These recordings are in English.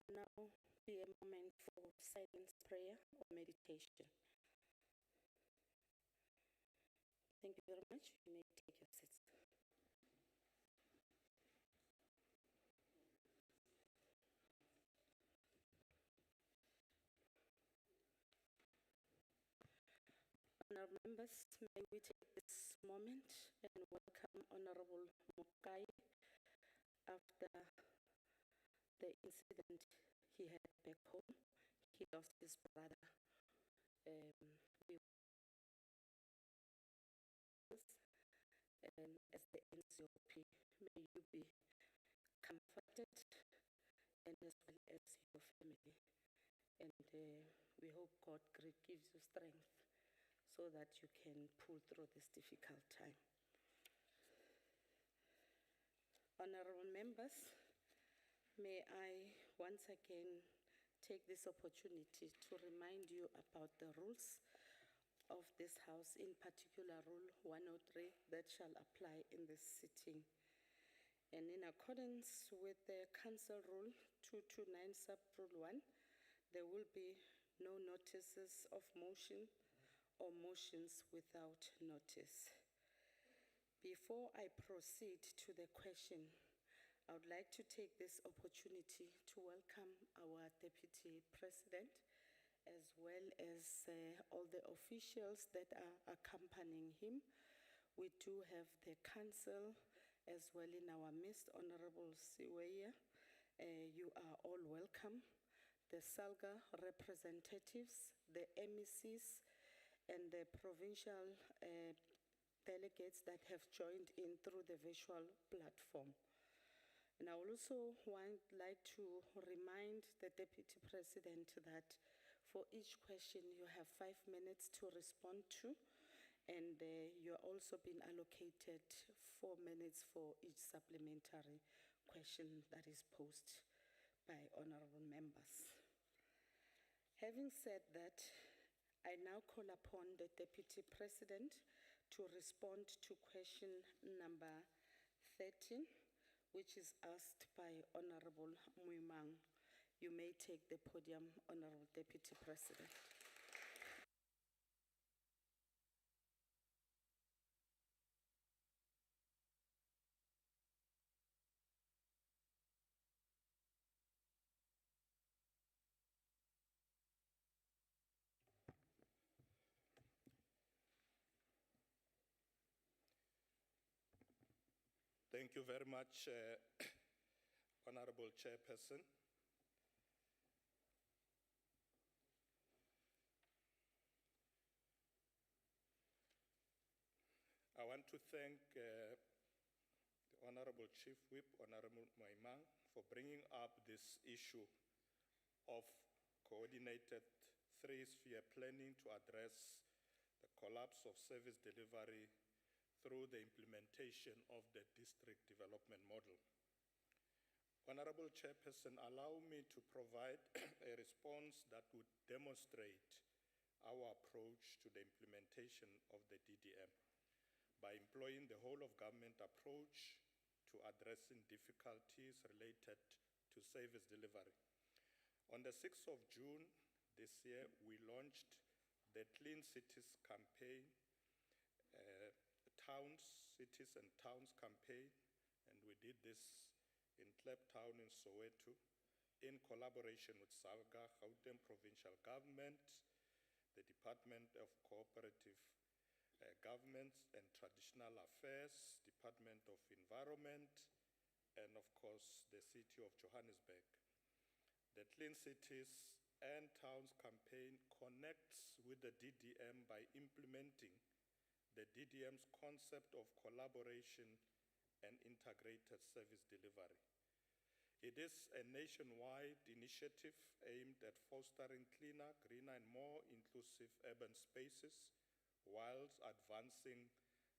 there now be a moment for silence prayer or meditation. Thank you very much. You may take your seats. Honourable members, may we take this moment and welcome Honourable Mokai after the incident he had back home. He lost his brother. And as the NCOP, may you be comforted and as well as your family. And we hope God gives you strength so that you can pull through this difficult time. Honourable members, may I once again take this opportunity to remind you about the rules of this House, in particular Rule 103 that shall apply in this sitting. And in accordance with the Council Rule 229 Sub Rule 1, there will be no notices of motion or motions without notice. Before I proceed to the question, I would like to take this opportunity to welcome our Deputy President, as well as all the officials that are accompanying him. We do have the Council as well in our midst, Honourable Siweya. You are all welcome. The SALGA representatives, the MECs, and the provincial delegates that have joined in through the virtual platform. And I would also like to remind the Deputy President that for each question you have 5 minutes to respond to, and you're also being allocated 4 minutes for each supplementary question that is posed by honourable members. Having said that, I now call upon the Deputy President to respond to question number 13, which is asked by Honourable Muimang. You may take the podium, Honourable Deputy President. Thank you very much, Honourable Chairperson. I want to thank the Honourable Chief Whip, Honourable Maimang, for bringing up this issue of coordinated three-sphere planning to address the collapse of service delivery through the implementation of the district development model. Honourable Chairperson, allow me to provide a response that would demonstrate our approach to the implementation of the DDM by employing the whole of government approach to addressing difficulties related to service delivery. On the 6th of June this year, we launched the Clean Cities campaign, Cities and Towns campaign, and we did this in Kliptown in Soweto in collaboration with SALGA, Gauteng Provincial Government, the Department of Cooperative Governments and Traditional Affairs, Department of Environment, and of course the City of Johannesburg. The Clean Cities and Towns campaign connects with the DDM by implementing the DDM's concept of collaboration and integrated service delivery. It is a nationwide initiative aimed at fostering cleaner, greener, and more inclusive urban spaces, whilst advancing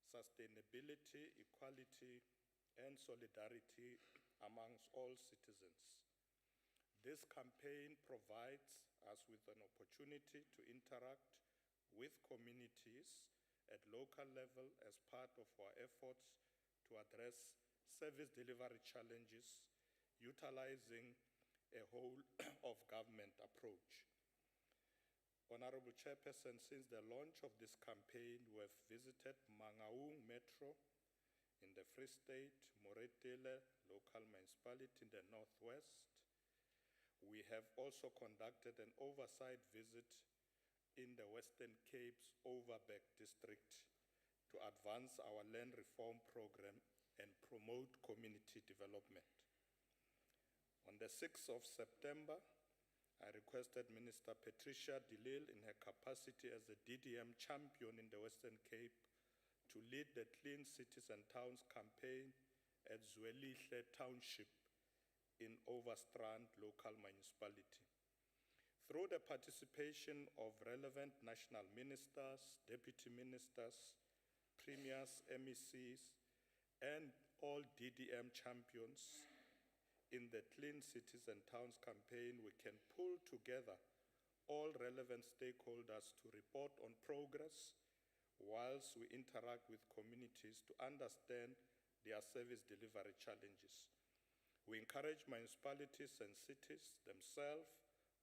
sustainability, equality, and solidarity amongst all citizens. This campaign provides us with an opportunity to interact with communities at local level as part of our efforts to address service delivery challenges, utilizing a whole of government approach. Honorable Chairperson, since the launch of this campaign, we have visited Mangaung Metro in the Free State, Moretele local municipality in the northwest. We have also conducted an oversight visit in the Western Cape's Overberg district to advance our land reform program and promote community development. On the 6th of September, I requested Minister Patricia de Lille in her capacity as the DDM champion in the Western Cape to lead the Clean Cities and Towns campaign at Zwelihle Township in Overstrand local municipality. Through the participation of relevant national ministers, deputy ministers, premiers, MECs, and all DDM champions, in the Clean Cities and Towns campaign, we can pull together all relevant stakeholders to report on progress whilst we interact with communities to understand their service delivery challenges. We encourage municipalities and cities themselves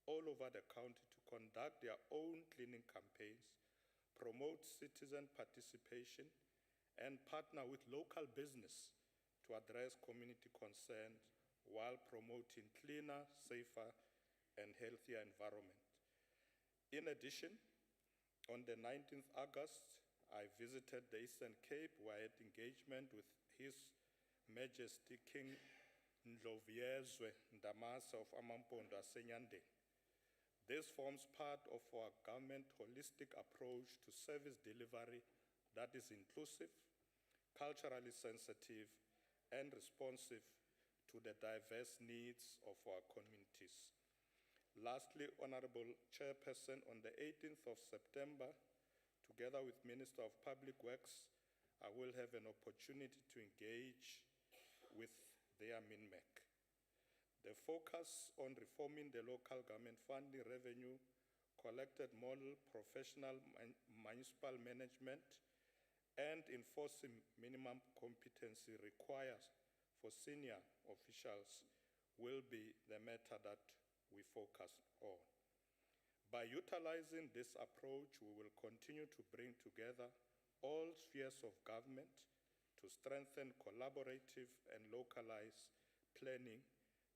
all over the county to conduct their own cleaning campaigns, promote citizen participation, and partner with local business to address community concerns while promoting cleaner, safer, and healthier environment. In addition, on the 19th August, I visited the Eastern Cape where I had engagement with His Majesty King Ndlovulenizwe Ndamase of Amampondo Asenyande. This forms part of our government holistic approach to service delivery that is inclusive, culturally sensitive, and responsive to the diverse needs of our communities. Lastly, Honorable Chairperson, on the 18th of September, together with Minister of Public Works, I will have an opportunity to engage with their MINMEC. The focus on reforming the local government funding revenue, collected model, professional municipal management, and enforcing minimum competency requires for senior officials will be the matter that we focus on. By utilizing this approach, we will continue to bring together all spheres of government to strengthen collaborative and localized planning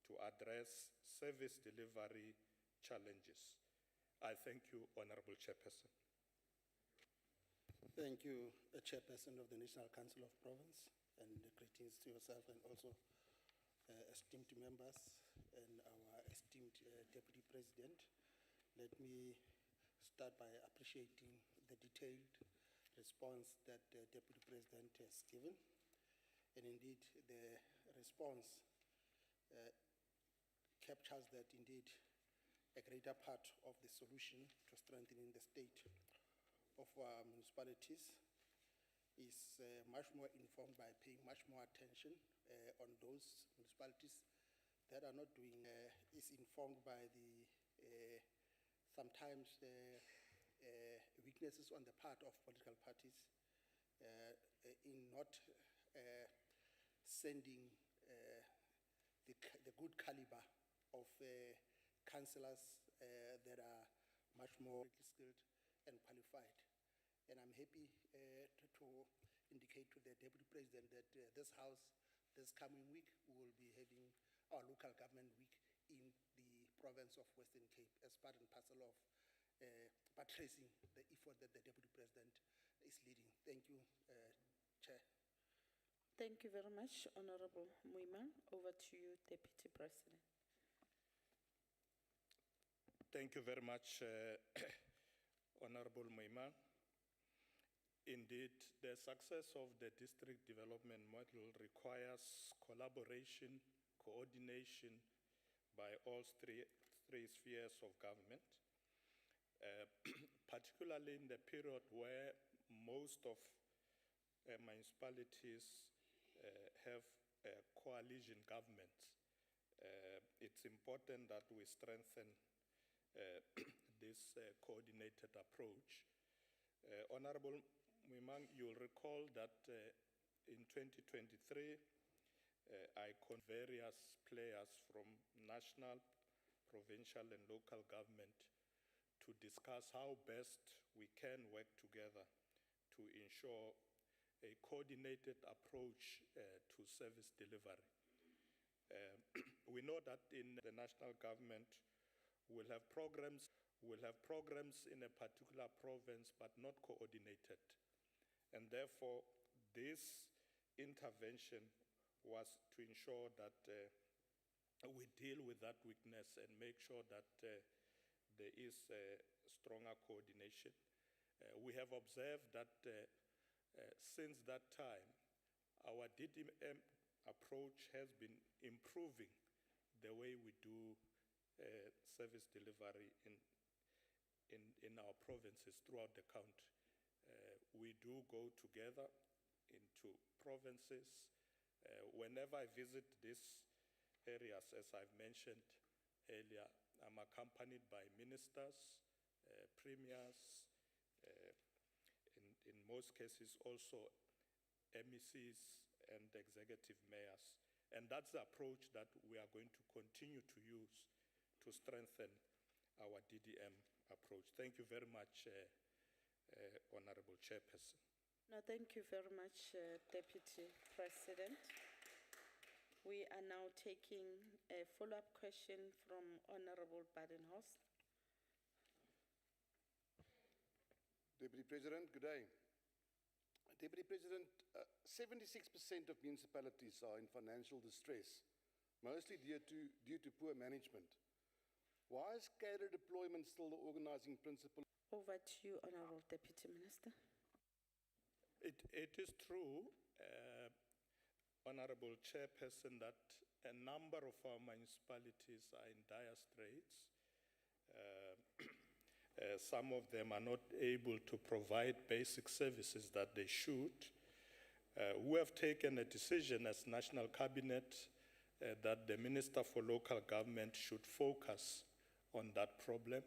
to address service delivery challenges. I thank you, Honorable Chairperson. Thank you, Chairperson of the National Council of Province, and greetings to yourself and also esteemed members and our esteemed Deputy President. Let me start by appreciating the detailed response that the Deputy President has given. And indeed, the response captures that indeed a greater part of the solution to strengthening the state of our municipalities is much more informed by paying much more attention on those municipalities that are not doing, is informed by the sometimes weaknesses on the part of political parties in not sending the good caliber of councillors that are much more skilled and qualified. And I'm happy to indicate to the Deputy President that this House, this coming week, we will be having our local government week in the province of Western Cape as part and parcel of buttressing the effort that the Deputy President is leading. Thank you, Chair. Thank you very much, Honorable Muimang. Over to you, Deputy President. Thank you very much, Honorable Muimang. Indeed, the success of the district development model requires collaboration, coordination by all three spheres of government, particularly in the period where most of municipalities have coalition governments. It's important that we strengthen this coordinated approach. Honorable Muimang, you'll recall that in 2023, I called various players from national, provincial and local government to discuss how best we can work together to ensure a coordinated approach to service delivery. We know that in the national government, we'll have programs in a particular province, but not coordinated. And therefore, this intervention was to ensure that we deal with that weakness and make sure that there is stronger coordination. We have observed that since that time, our DDM approach has been improving the way we do service delivery in our provinces throughout the country. We do go together into provinces. Whenever I visit these areas, as I've mentioned earlier, I'm accompanied by ministers, premiers, in most cases also MECs and executive mayors. And that's the approach that we are going to continue to use to strengthen our DDM approach. Thank you very much, Honorable Chairperson. No, thank you very much, Deputy President. We are now taking a follow-up question from Honorable Badenhorst. Deputy President, good day. Deputy President, 76% of municipalities are in financial distress, mostly due to poor management. Why is cadre deployment still the organizing principle? Over to you, Honorable Deputy Minister. It is true, Honorable Chairperson, that a number of our municipalities are in dire straits. Some of them are not able to provide basic services that they should. We have taken a decision as National Cabinet that the Minister for Local Government should focus on that problem.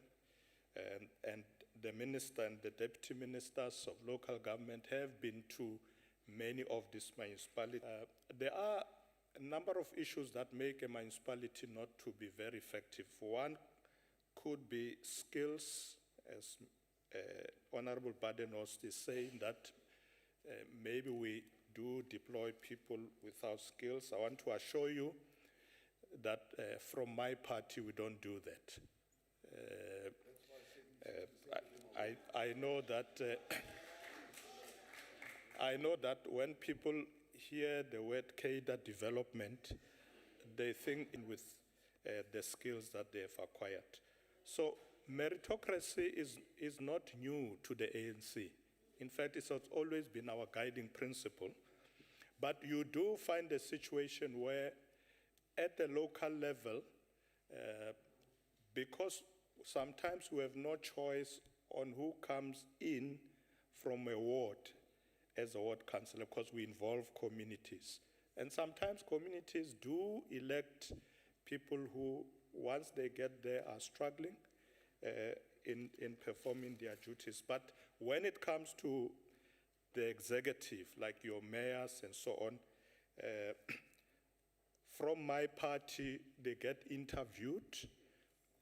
And the Minister and the Deputy Ministers of Local Government have been to many of these municipalities. There are a number of issues that make a municipality not to be very effective. One could be skills, as Honorable Badenhorst is saying that maybe we do deploy people without skills. I want to assure you that from my party we don't do that. I know that when people hear the word cadre development, they think with the skills that they have acquired. So meritocracy is not new to the ANC. In fact, it has always been our guiding principle. But you do find a situation where at the local level, because sometimes we have no choice on who comes in from a ward as a ward councillor, because we involve communities. And sometimes communities do elect people who, once they get there, are struggling in performing their duties. But when it comes to the executive, like your mayors and so on, from my party, they get interviewed,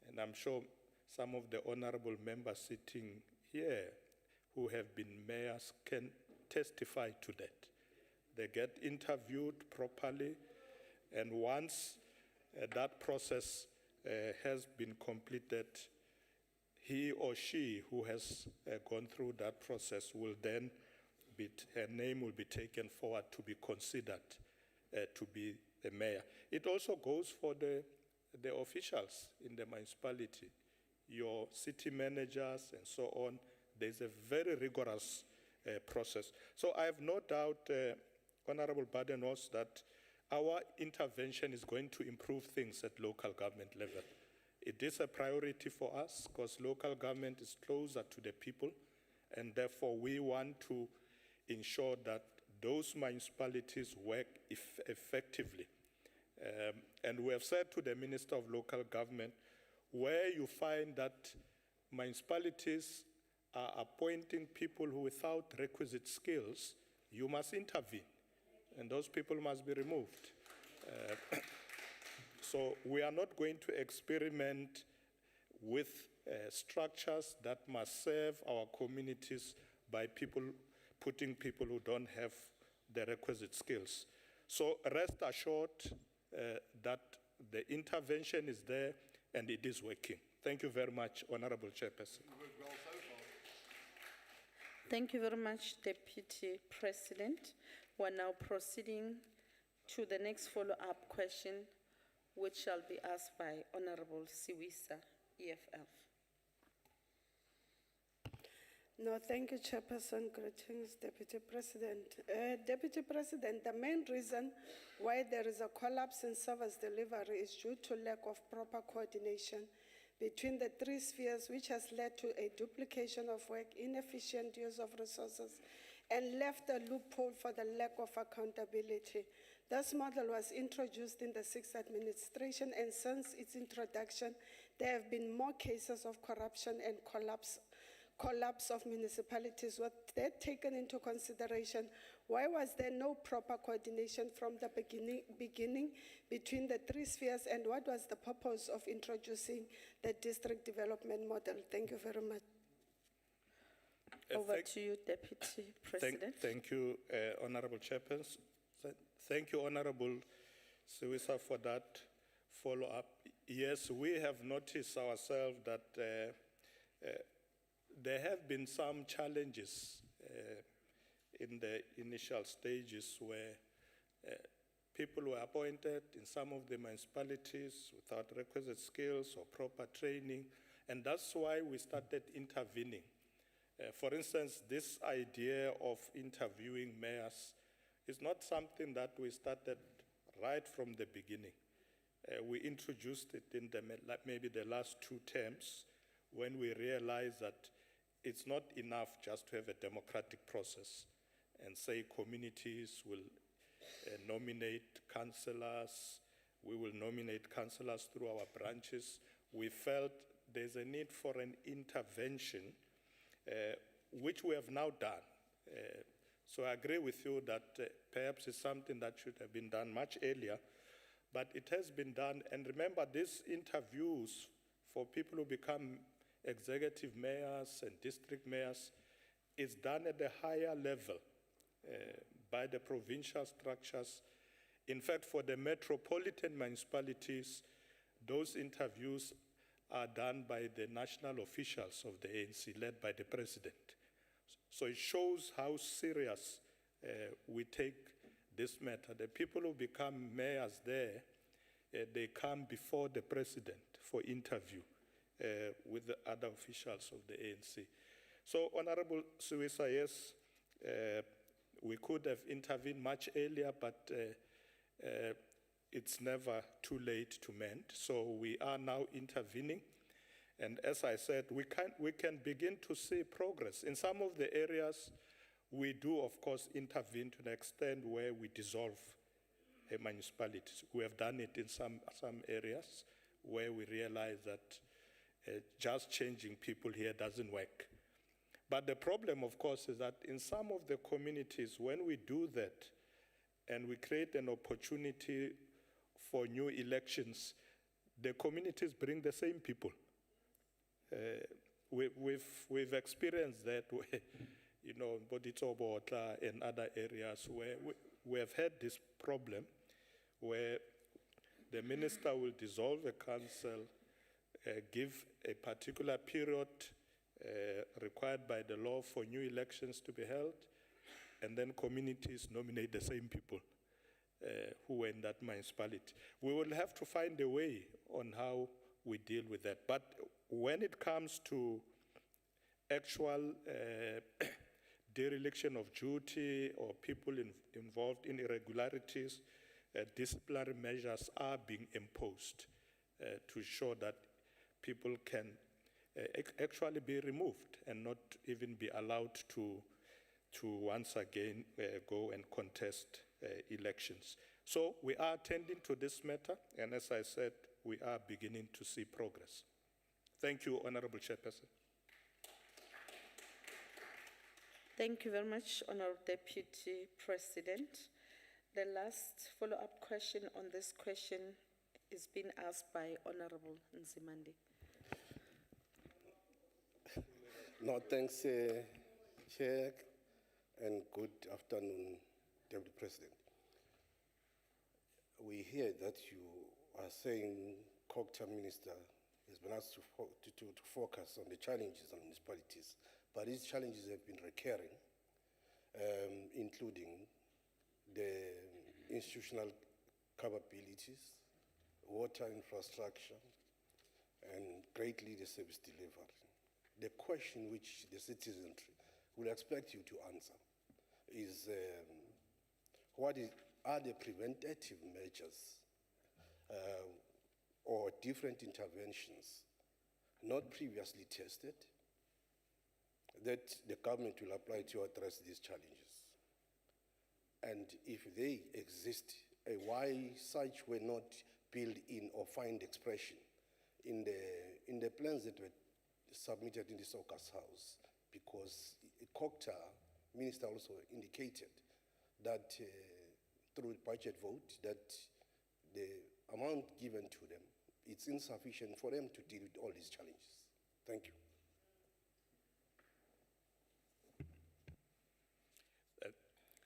and I'm sure some of the honorable members sitting here who have been mayors can testify to that. They get interviewed properly, and once that process has been completed, he or she who has gone through that process will then her name will be taken forward to be considered to be a mayor. It also goes for the officials in the municipality, your city managers and so on. There's a very rigorous process. So I have no doubt, Honorable Badenhorst, that our intervention is going to improve things at local government level. It is a priority for us because local government is closer to the people, and therefore we want to ensure that those municipalities work effectively. And we have said to the Minister of Local Government, where you find that municipalities are appointing people who without requisite skills, you must intervene, and those people must be removed. So we are not going to experiment with structures that must serve our communities by putting people who don't have the requisite skills. So rest assured that the intervention is there and it is working. Thank you very much, Honorable Chairperson. Thank you very much, Deputy President. We're now proceeding to the next follow-up question, which shall be asked by Honorable Siwisa, EFF. No, thank you, Chairperson. Greetings, Deputy President. Deputy President, the main reason why there is a collapse in service delivery is due to lack of proper coordination between the three spheres, which has led to a duplication of work, inefficient use of resources, and left a loophole for the lack of accountability. This model was introduced in the sixth administration, and since its introduction, there have been more cases of corruption and collapse of municipalities. Were they taken into consideration? Why was there no proper coordination from the beginning between the three spheres, and what was the purpose of introducing the district development model? Thank you very much. Over to you, Deputy President. Thank you, Honorable Chairperson. Thank you, Honorable Siwisa, for that follow-up. Yes, we have noticed ourselves that there have been some challenges in the initial stages where people were appointed in some of the municipalities without requisite skills or proper training, and that's why we started intervening. For instance, this idea of interviewing mayors is not something that we started right from the beginning. We introduced it in maybe the last 2 terms when we realized that it's not enough just to have a democratic process and say communities will nominate councillors, we will nominate councillors through our branches. We felt there's a need for an intervention, which we have now done. So I agree with you that perhaps it's something that should have been done much earlier, but it has been done. And remember, these interviews for people who become executive mayors and district mayors is done at a higher level by the provincial structures. In fact, for the metropolitan municipalities, those interviews are done by the national officials of the ANC, led by the president. So it shows how serious we take this matter. The people who become mayors there, they come before the president for interview with the other officials of the ANC. So, Honorable Siwisa, yes, we could have intervened much earlier, but it's never too late to mend. So we are now intervening. And as I said, we can begin to see progress. In some of the areas, we do, of course, intervene to the extent where we dissolve a municipality. We have done it in some areas where we realize that just changing people here doesn't work. But the problem, of course, is that in some of the communities, when we do that and we create an opportunity for new elections, the communities bring the same people. We've experienced that, you know, Boditsobotla and other areas where we have had this problem where the minister will dissolve a council, give a particular period required by the law for new elections to be held, and then communities nominate the same people who were in that municipality. We will have to find a way on how we deal with that. But when it comes to actual dereliction of duty or people involved in irregularities, disciplinary measures are being imposed to show that people can actually be removed and not even be allowed to once again go and contest elections. So we are attending to this matter, and as I said, we are beginning to see progress. Thank you, Honorable Chairperson. Thank you very much, Honorable Deputy President. The last follow-up question on this question is being asked by Honorable Nzimande. No, thanks, Chair, and good afternoon, Deputy President. We hear that you are saying COGTA Minister has been asked to focus on the challenges of municipalities, but these challenges have been recurring, including the institutional capabilities, water infrastructure, and greatly the service delivery. The question which the citizenry will expect you to answer is are the preventative measures or different interventions not previously tested that the government will apply to address these challenges? And if they exist, why such were not built in or find expression in the plans that were submitted in this August House? Because COGTA Minister also indicated that through the budget vote that the amount given to them, it's insufficient for them to deal with all these challenges. Thank you.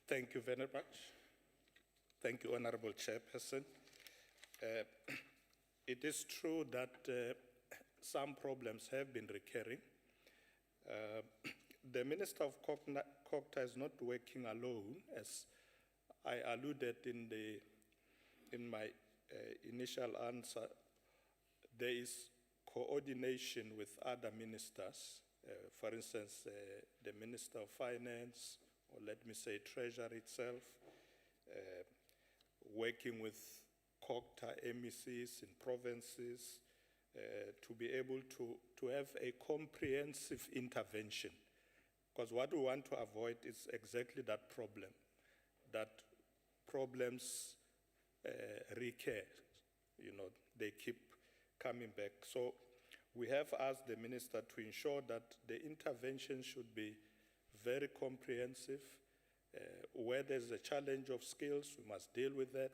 Thank you very much. Thank you, Honorable Chairperson. It is true that some problems have been recurring. The Minister of COGTA is not working alone, as I alluded in my initial answer. There is coordination with other ministers, for instance, the Minister of Finance, or let me say Treasury itself, working with COGTA MECs in provinces, to be able to have a comprehensive intervention. Because what we want to avoid is exactly that problem, that problems recur, they keep coming back. So we have asked the minister to ensure that the intervention should be very comprehensive. Where there's a challenge of skills, we must deal with that.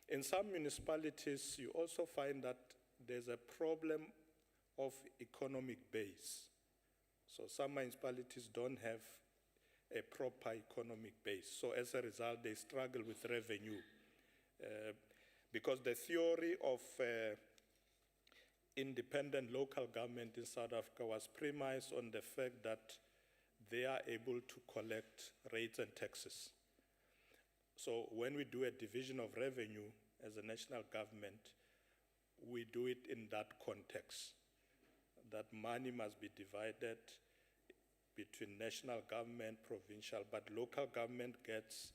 In some municipalities, you also find that there's a problem of economic base. So some municipalities don't have a proper economic base. So as a result, they struggle with revenue. Because the theory of independent local government in South Africa was premised on the fact that they are able to collect rates and taxes. So when we do a division of revenue as a national government, we do it in that context, that money must be divided between national government, provincial, but local government gets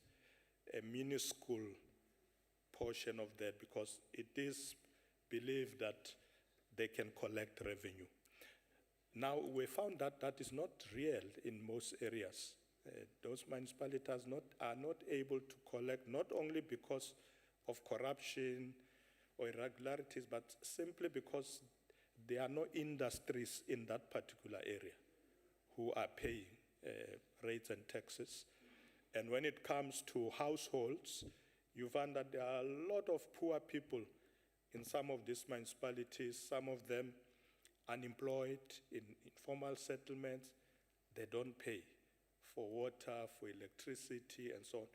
a minuscule portion of that because it is believed that they can collect revenue. Now, we found that that is not real in most areas. Those municipalities are not able to collect, not only because of corruption or irregularities, but simply because there are no industries in that particular area who are paying rates and taxes. And when it comes to households, you find that there are a lot of poor people in some of these municipalities, some of them unemployed in informal settlements. They don't pay for water, for electricity, and so on.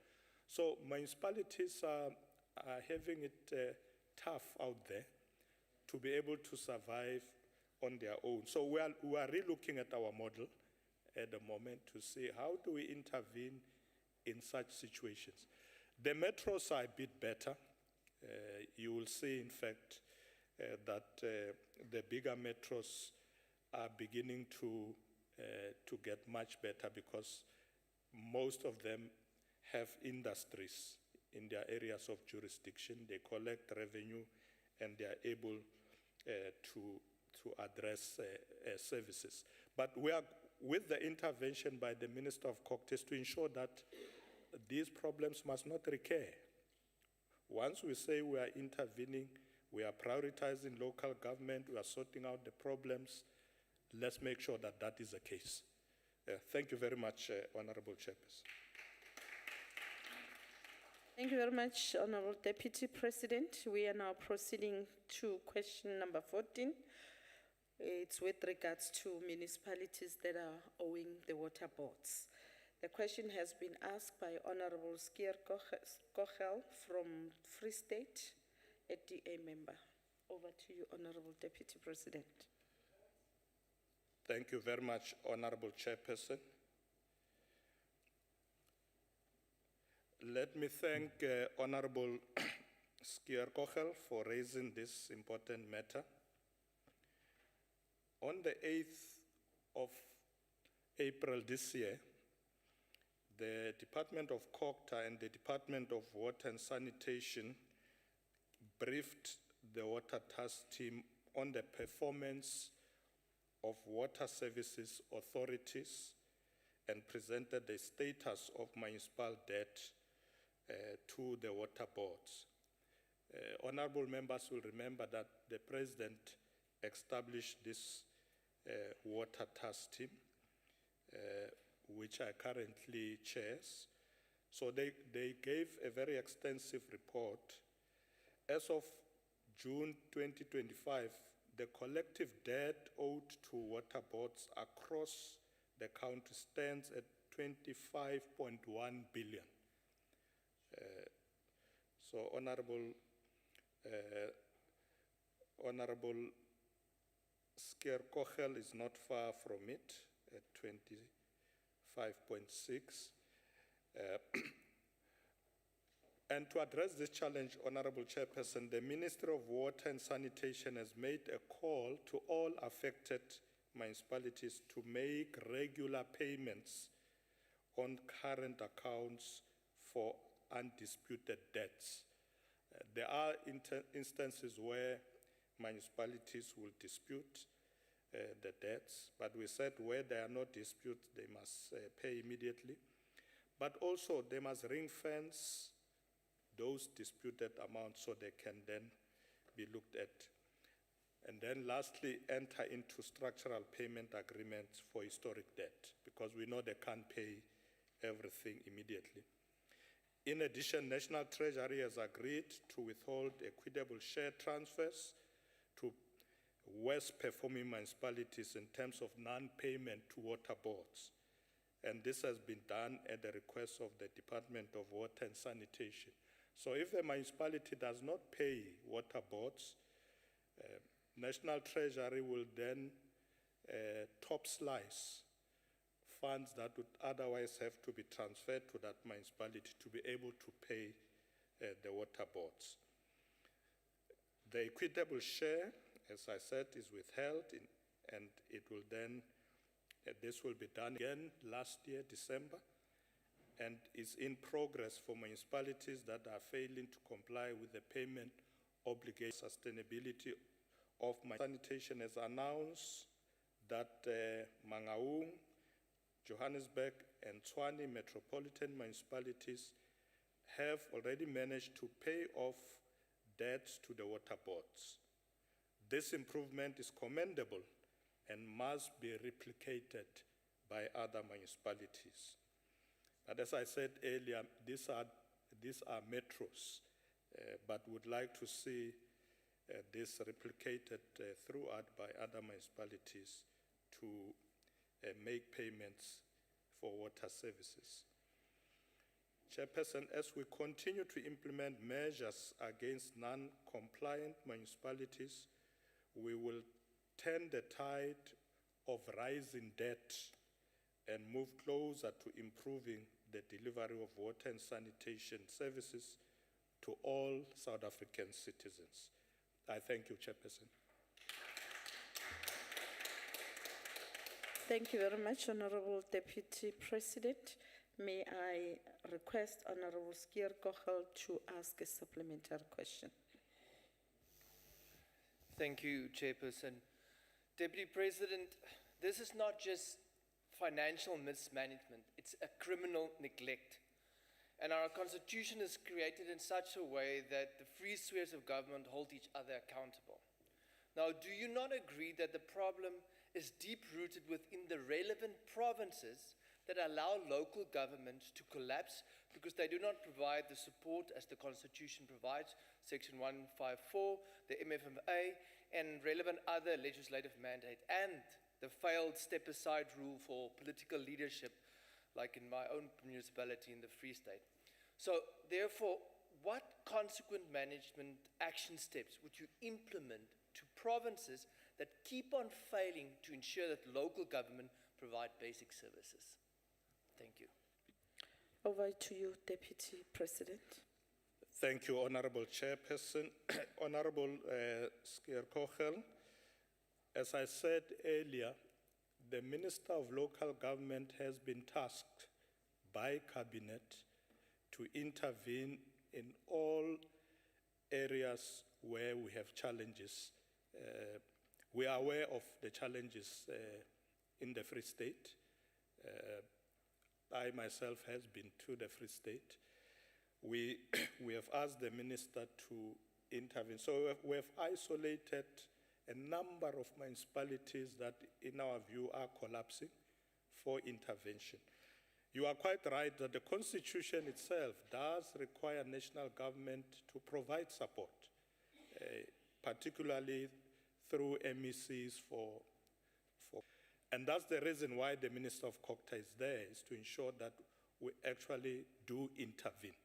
So municipalities are having it tough out there to be able to survive on their own. So we are re-looking at our model at the moment to see how do we intervene in such situations. The metros are a bit better. You will see, in fact, that the bigger metros are beginning to get much better because most of them have industries in their areas of jurisdiction. They collect revenue and they are able to address services. But we are, with the intervention by the Minister of COGTA, to ensure that these problems must not recur. Once we say we are intervening, we are prioritizing local government, we are sorting out the problems, let's make sure that that is the case. Thank you very much, Honorable Chairperson. Thank you very much, Honorable Deputy President. We are now proceeding to question number 14. It's with regards to municipalities that are owing the water boards. The question has been asked by Honorable Skier Kochel from Free State, a DA member. Over to you, Honorable Deputy President. Thank you very much, Honorable Chairperson. Let me thank Honorable Skier Kochel for raising this important matter. On the 8th of April this year, the Department of COGTA and the Department of Water and Sanitation briefed the water task team on the performance of water services authorities and presented the status of municipal debt to the water boards. Honorable members will remember that the President established this water task team, which I currently chairs. So they gave a very extensive report. As of June 2025, the collective debt owed to water boards across the county stands at 25.1 billion. So Honorable Skier Kochel is not far from it at 25.6. And to address this challenge, Honorable Chairperson, the Ministry of Water and Sanitation has made a call to all affected municipalities to make regular payments on current accounts for undisputed debts. There are instances where municipalities will dispute the debts, but we said where there are no disputes, they must pay immediately. But also they must ring-fence those disputed amounts so they can then be looked at. And then lastly, enter into structural payment agreements for historic debt, because we know they can't pay everything immediately. In addition, National Treasury has agreed to withhold equitable share transfers to worst performing municipalities in terms of non-payment to water boards. And this has been done at the request of the Department of Water and Sanitation. So if the municipality does not pay water boards, National Treasury will then top slice funds that would otherwise have to be transferred to that municipality to be able to pay the water boards. The equitable share, as I said, is withheld, and it will then, this will be done again last year, December, and is in progress for municipalities that are failing to comply with the payment obligation. Sustainability of sanitation has announced that Mangaung, Johannesburg, and Tshwane metropolitan municipalities have already managed to pay off debts to the water boards. This improvement is commendable and must be replicated by other municipalities. But as I said earlier, these are metros, but would like to see this replicated throughout by other municipalities to make payments for water services. Chairperson, as we continue to implement measures against non-compliant municipalities, we will turn the tide of rising debt and move closer to improving the delivery of water and sanitation services to all South African citizens. I thank you, Chairperson. Thank you very much, Honorable Deputy President. May I request Honorable Skier Kochel to ask a supplementary question. Thank you, Chairperson. Deputy President, this is not just financial mismanagement, it's a criminal neglect. And our Constitution is created in such a way that the three spheres of government hold each other accountable. Now, do you not agree that the problem is deep-rooted within the relevant provinces that allow local governments to collapse because they do not provide the support as the Constitution provides, Section 154, the MFMA, and relevant other legislative mandate, and the failed step-aside rule for political leadership, like in my own municipality in the Free State. So, therefore, what consequent management action steps would you implement to provinces that keep on failing to ensure that local government provide basic services? Thank you. Over to you, Deputy President. Thank you, Honorable Chairperson. Honorable Shipokosa, as I said earlier, the Minister of Local Government has been tasked by Cabinet to intervene in all areas where we have challenges. We are aware of the challenges in the Free State. I myself has been to the Free State. We have asked the minister to intervene. So we have isolated a number of municipalities that, in our view, are collapsing for intervention. You are quite right that the Constitution itself does require national government to provide support, particularly through MECs and that's the reason why the Minister of COCTA is there, is to ensure that we actually do intervene.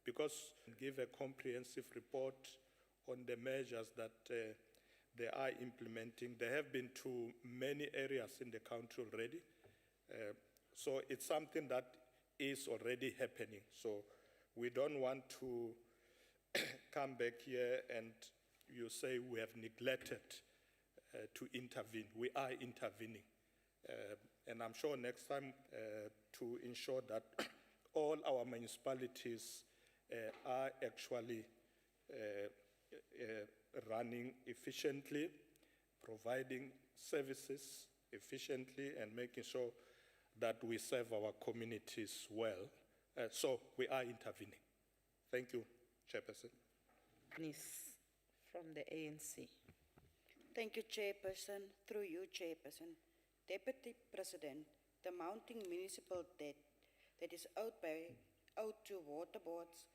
Because give a comprehensive report on the measures that they are implementing. They have been to many areas in the country already. So it's something that is already happening. So we don't want to come back here and you say we have neglected to intervene. We are intervening. And I'm sure next time to ensure that all our municipalities are actually running efficiently, providing services efficiently, and making sure that we serve our communities well. So we are intervening. Thank you, Chairperson. Please, from the ANC. Thank you, Chairperson. Through you, Chairperson. Deputy President, the mounting municipal debt that is owed to water boards,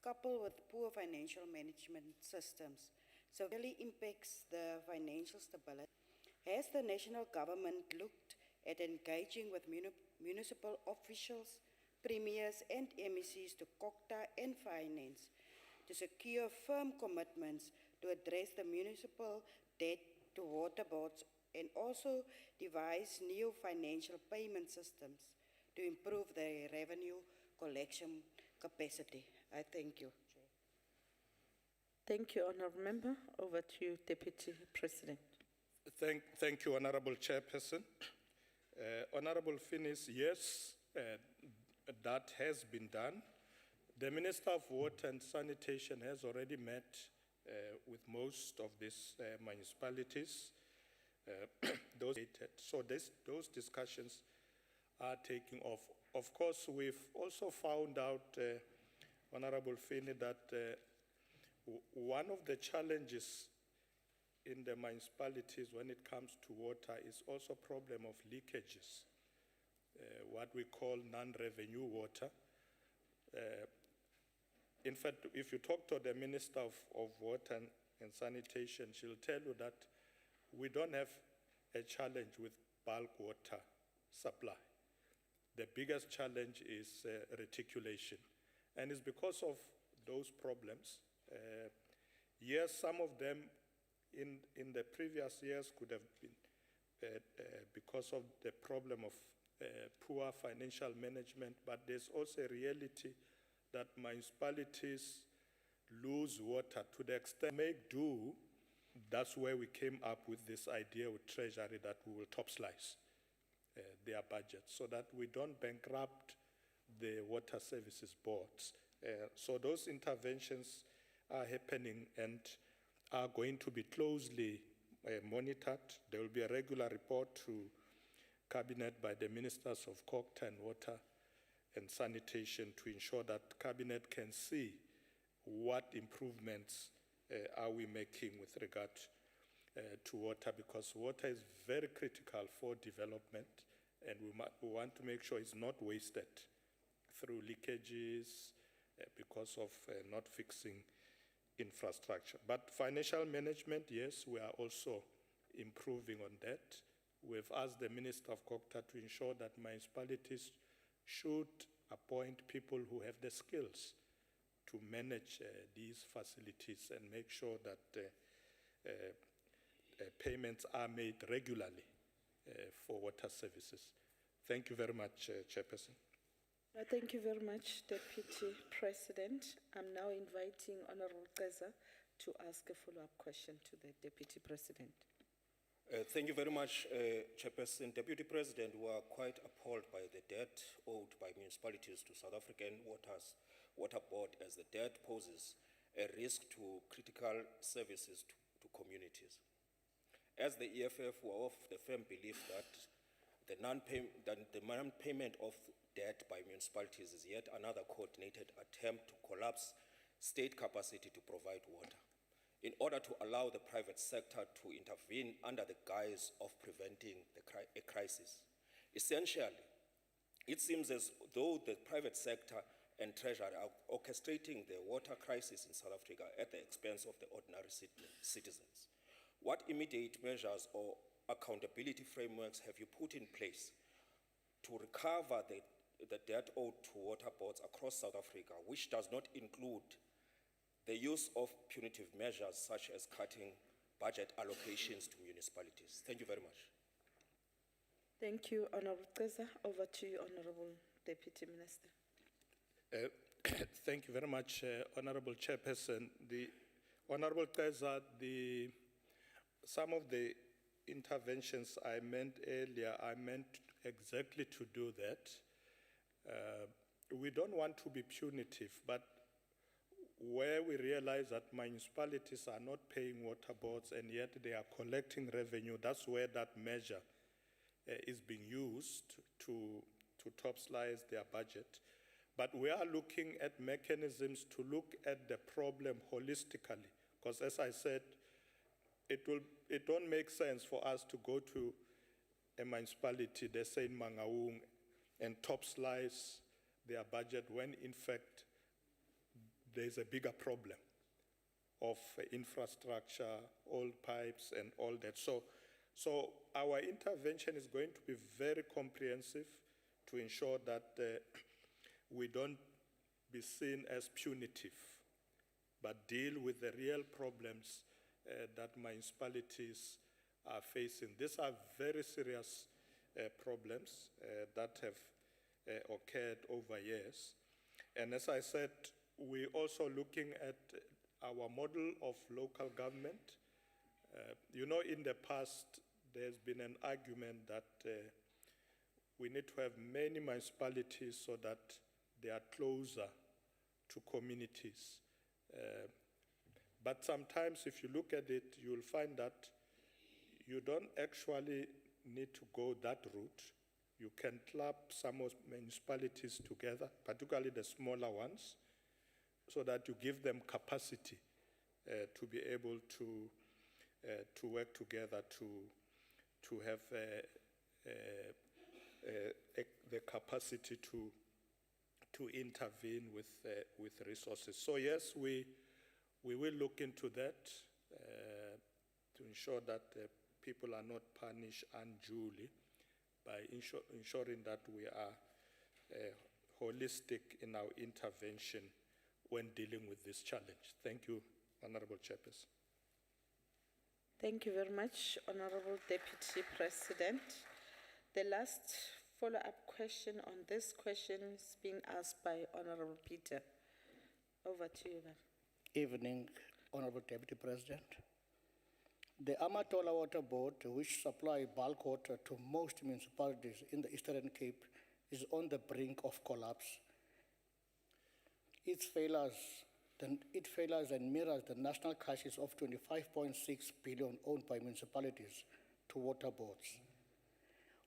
coupled with poor financial management systems, severely impacts the financial stability. Has the national government looked at engaging with municipal officials, premiers, and MECs to COCTA and finance to secure firm commitments to address the municipal debt to water boards, and also devise new financial payment systems to improve their revenue collection capacity? I thank you, Chair. Thank you, Honourable Member. Over to you, Deputy President. Thank you, Honourable Chairperson. Honourable Finis, yes, that has been done. The Minister of Water and Sanitation has already met with most of these municipalities. So those discussions are taking off. Of course, we've also found out, Honourable Finney, that one of the challenges in the municipalities when it comes to water is also a problem of leakages, what we call non-revenue water. In fact, if you talk to the Minister of Water and Sanitation, she'll tell you that we don't have a challenge with bulk water supply. The biggest challenge is reticulation. And it's because of those problems. Yes, some of them in the previous years could have been because of the problem of poor financial management, but there's also a reality that municipalities lose water to the extent they make do. That's where we came up with this idea with Treasury that we will top slice their budget so that we don't bankrupt the water services boards. So those interventions are happening and are going to be closely monitored. There will be a regular report to Cabinet by the Ministers of COCTA and Water and Sanitation to ensure that Cabinet can see what improvements are we making with regard to water, because water is very critical for development and we want to make sure it's not wasted through leakages because of not fixing infrastructure. But financial management, yes, we are also improving on that. We've asked the Minister of COGTA to ensure that municipalities should appoint people who have the skills to manage these facilities and make sure that payments are made regularly for water services. Thank you very much, Chairperson. Thank you very much, Deputy President. I'm now inviting Honorable Keza to ask a follow-up question to the Deputy President. Thank you very much, Chairperson. Deputy President, we are quite appalled by the debt owed by municipalities to South African Water Board, as the debt poses a risk to critical services to communities. As the EFF, we are of the firm belief that the non-payment of debt by municipalities is yet another coordinated attempt to collapse state capacity to provide water, in order to allow the private sector to intervene under the guise of preventing a crisis. Essentially, it seems as though the private sector and Treasury are orchestrating the water crisis in South Africa at the expense of the ordinary citizens. What immediate measures or accountability frameworks have you put in place to recover the debt owed to water boards across South Africa, which does not include the use of punitive measures such as cutting budget allocations to municipalities? Thank you very much. Thank you, Honorable Keza. Over to you, Honorable Deputy Minister. Thank you very much, Honorable Chairperson. The Honorable Keza, some of the interventions I meant earlier, I meant exactly to do that. We don't want to be punitive, but where we realize that municipalities are not paying water boards and yet they are collecting revenue, that's where that measure is being used to topslice their budget. But we are looking at mechanisms to look at the problem holistically, because as I said, it don't make sense for us to go to a municipality, they say in Mangaung, and topslice their budget when in fact there's a bigger problem of infrastructure, old pipes and all that. So our intervention is going to be very comprehensive to ensure that we don't be seen as punitive, but deal with the real problems that municipalities are facing. These are very serious problems that have occurred over years. And as I said, we're also looking at our model of local government. In the past, there's been an argument that we need to have many municipalities so that they are closer to communities. But sometimes if you look at it, you'll find that you don't actually need to go that route. You can club some of municipalities together, particularly the smaller ones, so that you give them capacity to be able to work together to have the capacity to intervene with resources. So yes, we will look into that to ensure that people are not punished unduly by ensuring that we are holistic in our intervention when dealing with this challenge. Thank you, Honorable Chairperson. Thank you very much, Honorable Deputy President. The last follow-up question on this question is being asked by Honorable Peter. Over to you, then. Evening, Honorable Deputy President. The Amatola Water Board, which supply bulk water to most municipalities in the Eastern Cape, is on the brink of collapse. It failures and mirrors the national crisis of 25.6 billion owned by municipalities to water boards.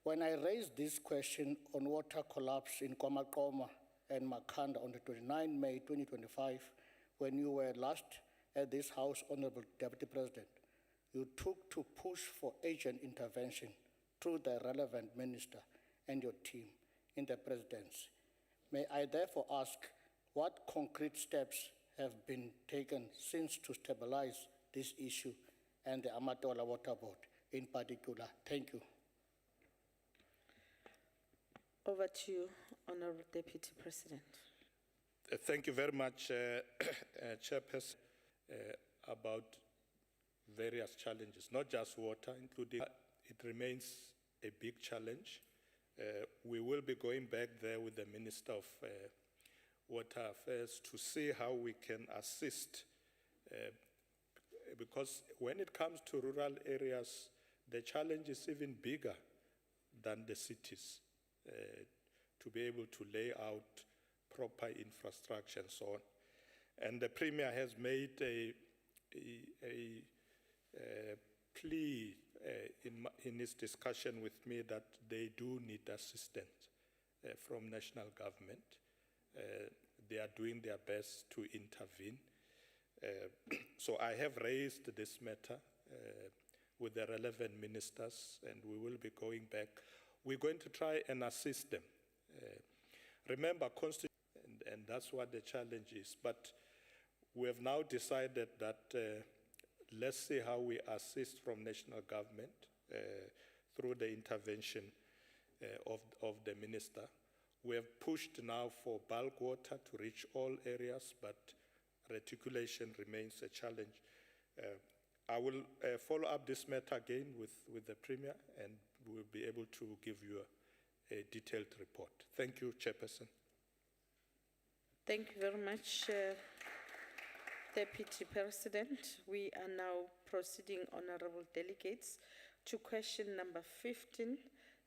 When I raised this question on water collapse in Kwamakoma and Makhanda on the 29 May 2025, when you were last at this House, Honorable Deputy President, you took to push for urgent intervention through the relevant minister and your team in the Presidency. May I therefore ask what concrete steps have been taken since to stabilize this issue and the Amatola Water Board in particular? Thank you. Over to you, Honorable Deputy President. Thank you very much, Chairperson, about various challenges, not just water, including it remains a big challenge. We will be going back there with the Minister of Water Affairs to see how we can assist, because when it comes to rural areas, the challenge is even bigger than the cities, to be able to lay out proper infrastructure and so on. And the Premier has made a plea in his discussion with me that they do need assistance from national government. They are doing their best to intervene. So I have raised this matter with the relevant ministers, and we will be going back. We're going to try and assist them. Remember, and that's what the challenge is. But we have now decided that let's see how we assist from national government through the intervention of the minister. We have pushed now for bulk water to reach all areas, but reticulation remains a challenge. I will follow up this matter again with the Premier, and we'll be able to give you a detailed report. Thank you, Chairperson. Thank you very much, Deputy President. We are now proceeding, Honorable Delegates, to question number 15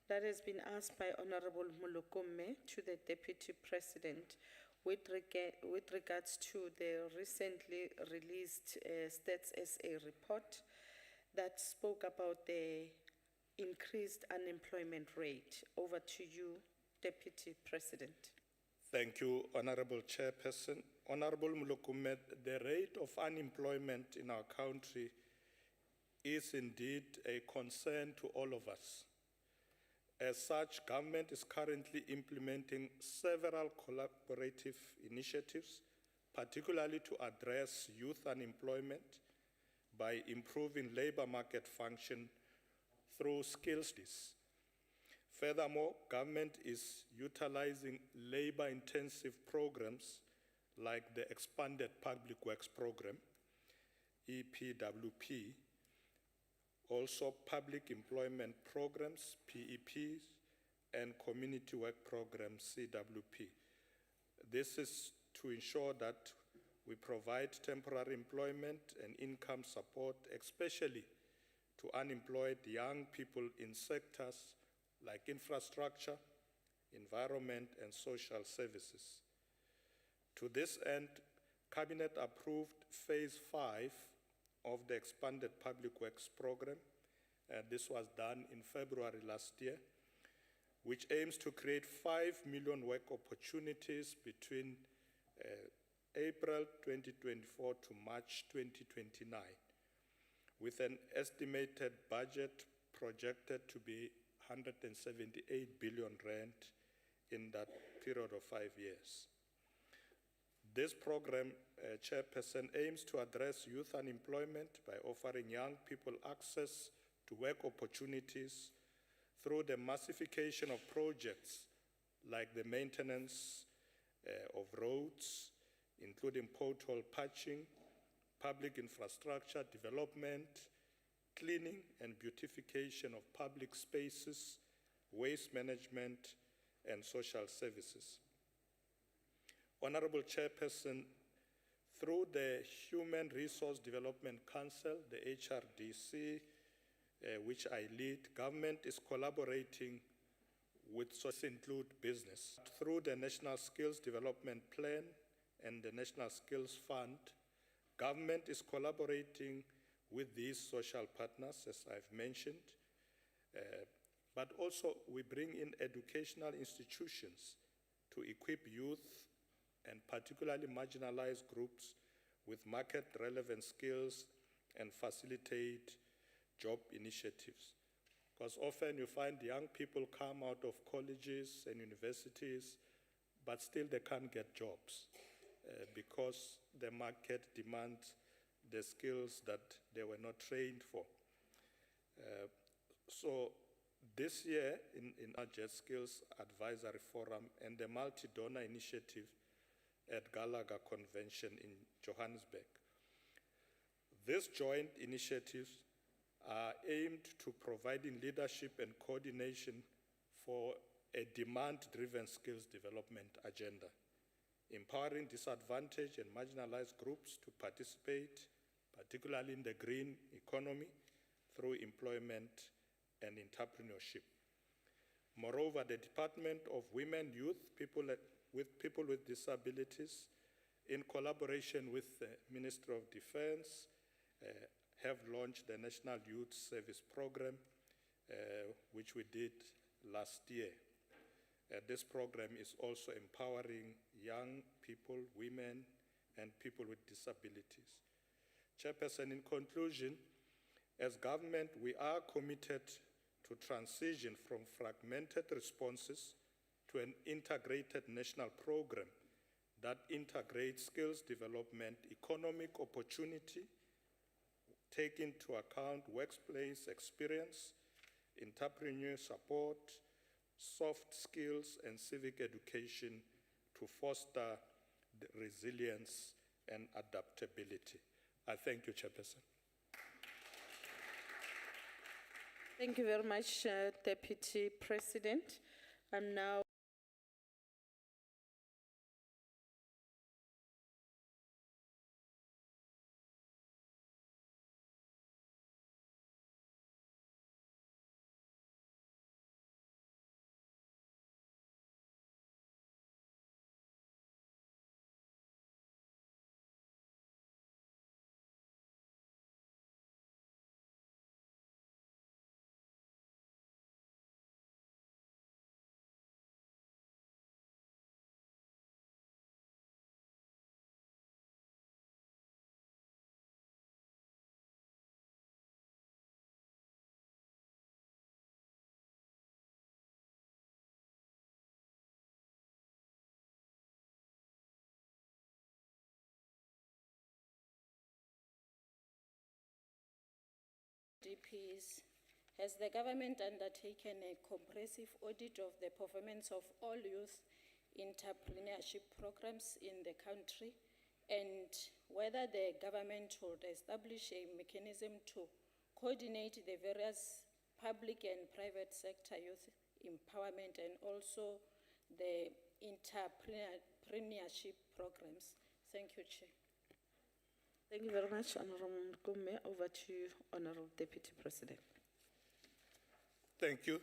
that has been asked by Honorable Mulukume to the Deputy President with regards to the recently released Stats SA report that spoke about the increased unemployment rate. Over to you, Deputy President. Thank you, Honorable Chairperson. Honorable Mulukume, the rate of unemployment in our country is indeed a concern to all of us. As such, government is currently implementing several collaborative initiatives, particularly to address youth unemployment by improving labor market function through skills. Furthermore, government is utilizing labor-intensive programs like the Expanded Public Works Program, EPWP, also public employment programs, PEPs, and community work programs, CWP. This is to ensure that we provide temporary employment and income support, especially to unemployed young people in sectors like infrastructure, environment, and social services. To this end, Cabinet approved Phase 5 of the Expanded Public Works Program. This was done in February last year, which aims to create 5 million work opportunities between April 2024 to March 2029, with an estimated budget projected to be 178 billion rand in that period of 5 years. This program, Chairperson, aims to address youth unemployment by offering young people access to work opportunities through the massification of projects like the maintenance of roads, including pothole patching, public infrastructure development, cleaning and beautification of public spaces, waste management, and social services. Honorable Chairperson, through the Human Resource Development Council, the HRDC, which I lead, government is collaborating with sources include business. Through the National Skills Development Plan and the National Skills Fund, government is collaborating with these social partners, as I've mentioned, but also we bring in educational institutions to equip youth and particularly marginalized groups with market-relevant skills and facilitate job initiatives. Because often you find young people come out of colleges and universities, but still they can't get jobs because the market demands the skills that they were not trained for. So this year in our Jet Skills Advisory Forum and the Multi-Donor Initiative at Gallagher Convention in Johannesburg, these joint initiatives are aimed to providing leadership and coordination for a demand-driven skills development agenda, empowering disadvantaged and marginalized groups to participate, particularly in the green economy, through employment and entrepreneurship. Moreover, the Department of Women, Youth, People with Disabilities, in collaboration with the Ministry of Defense, have launched the National Youth Service Program, which we did last year. This program is also empowering young people, women, and people with disabilities. Chairperson, in conclusion, as government, we are committed to transition from fragmented responses to an integrated national program that integrates skills development, economic opportunity, take into account workplace experience, entrepreneur support, soft skills, and civic education to foster the resilience and adaptability. I thank you, Chairperson. Thank you very much, Deputy President. I'm now DPs, has the government undertaken a comprehensive audit of the performance of all youth entrepreneurship programs in the country, and whether the government would establish a mechanism to coordinate the various public and private sector youth empowerment and also the entrepreneurship programs? Thank you, Chair. Thank you very much, Honorable Mlukume. Over to you, Honorable Deputy President. Thank you,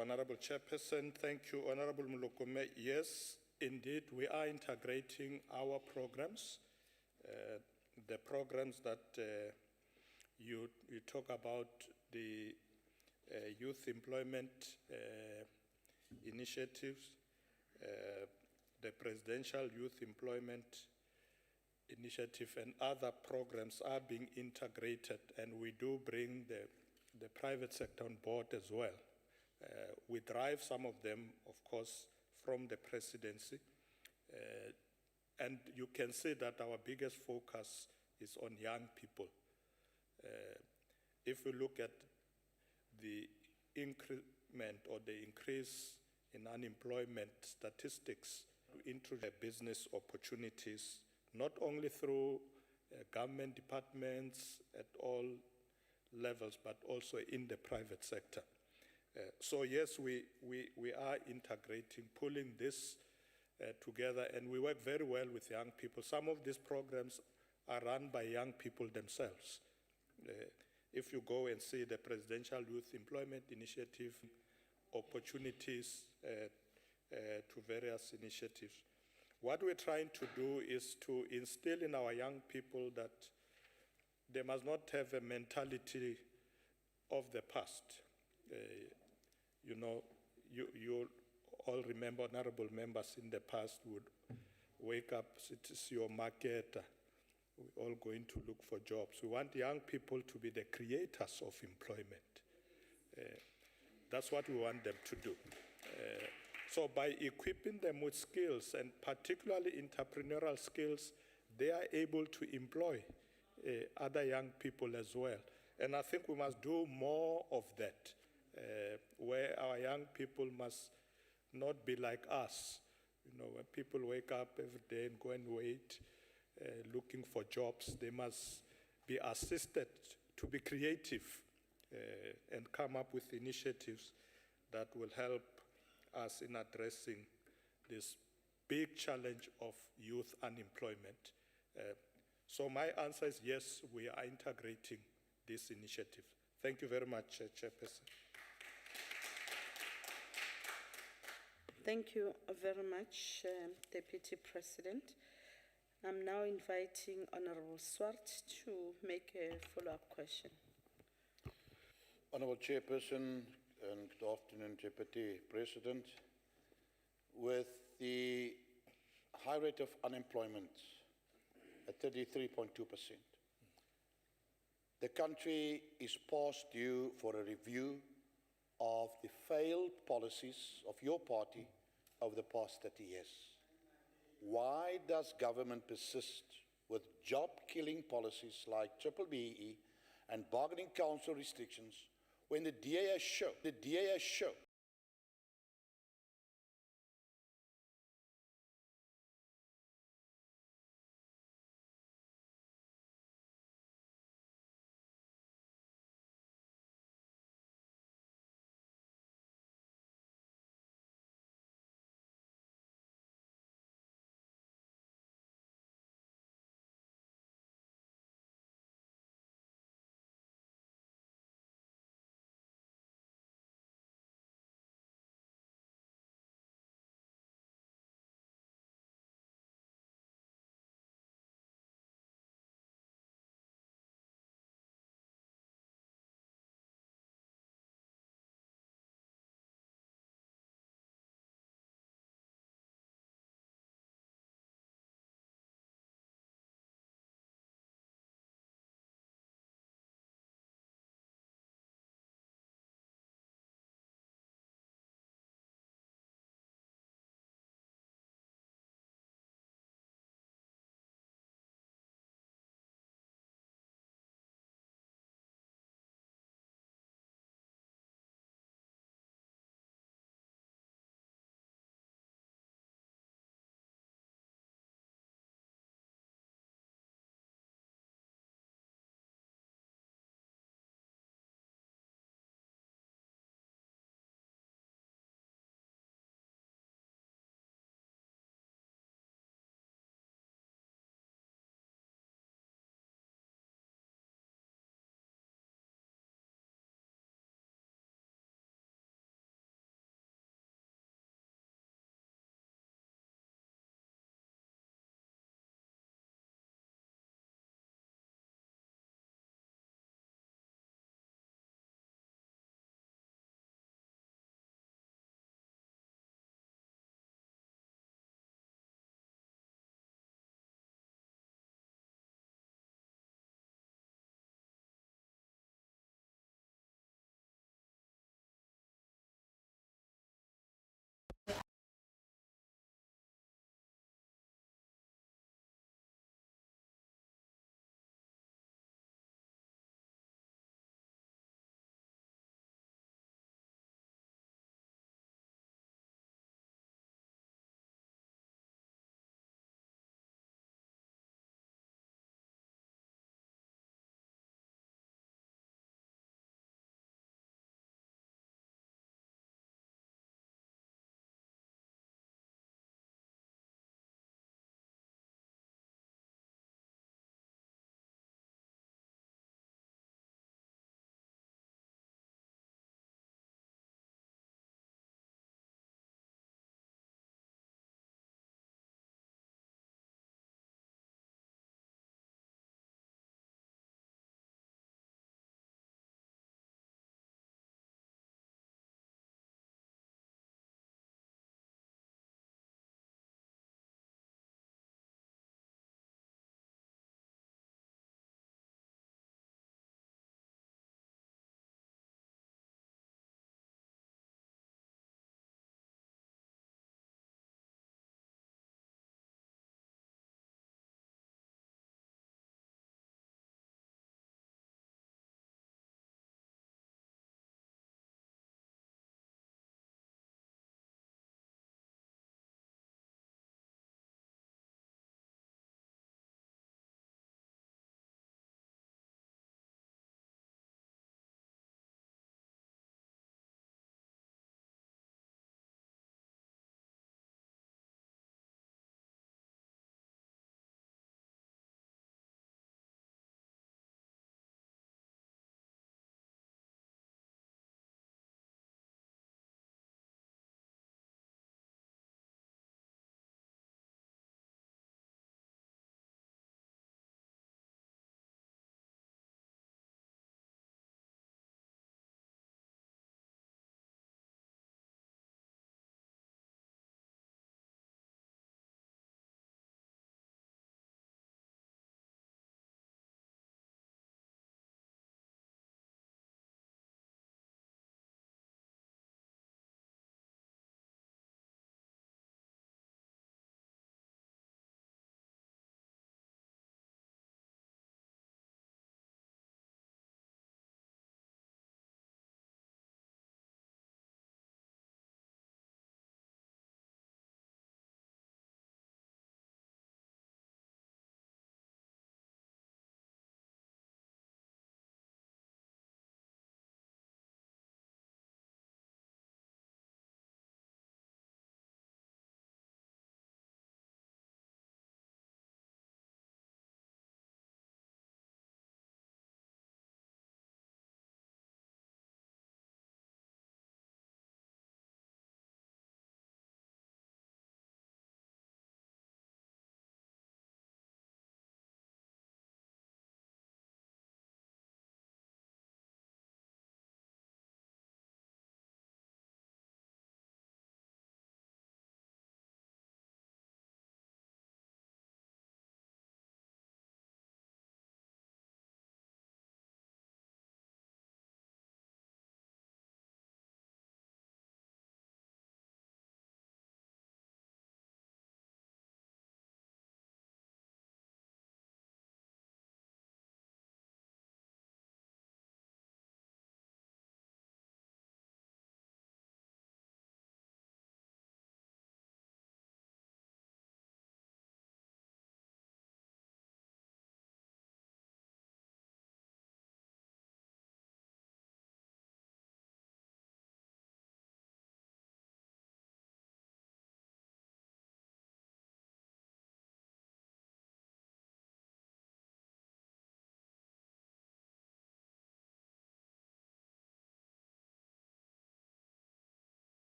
Honorable Chairperson. Thank you, Honorable Mlukume. Yes, indeed, we are integrating our programs. The programs that you talk about, the youth employment initiatives, the Presidential Youth Employment Initiative and other programs are being integrated, and we do bring the private sector on board as well. We drive some of them, of course, from the Presidency, and you can see that our biggest focus is on young people. If we look at the increment or the increase in unemployment statistics into the business opportunities, not only through government departments at all levels, but also in the private sector. So yes, we are integrating, pulling this together, and we work very well with young people. Some of these programs are run by young people themselves. If you go and see the Presidential Youth Employment Initiative, opportunities to various initiatives, what we're trying to do is to instill in our young people that they must not have a mentality of the past. You know, you all remember, honorable members in the past would wake up, it is your market, we're all going to look for jobs. We want young people to be the creators of employment. That's what we want them to do. So by equipping them with skills, and particularly entrepreneurial skills, they are able to employ other young people as well. And I think we must do more of that, where our young people must not be like us. You know, when people wake up every day and go and wait, looking for jobs, they must be assisted to be creative and come up with initiatives that will help us in addressing this big challenge of youth unemployment. So my answer is yes, we are integrating this initiative. Thank you very much, Chairperson. Thank you very much, Deputy President. I'm now inviting Honorable Swart to make a follow-up question. Honourable Chairperson, and good afternoon, Deputy President. With the high rate of unemployment at 33.2%, the country is past due for a review of the failed policies of your party over the past 30 years. Why does government persist with job-killing policies like BBBE and bargaining council restrictions when the DA has shown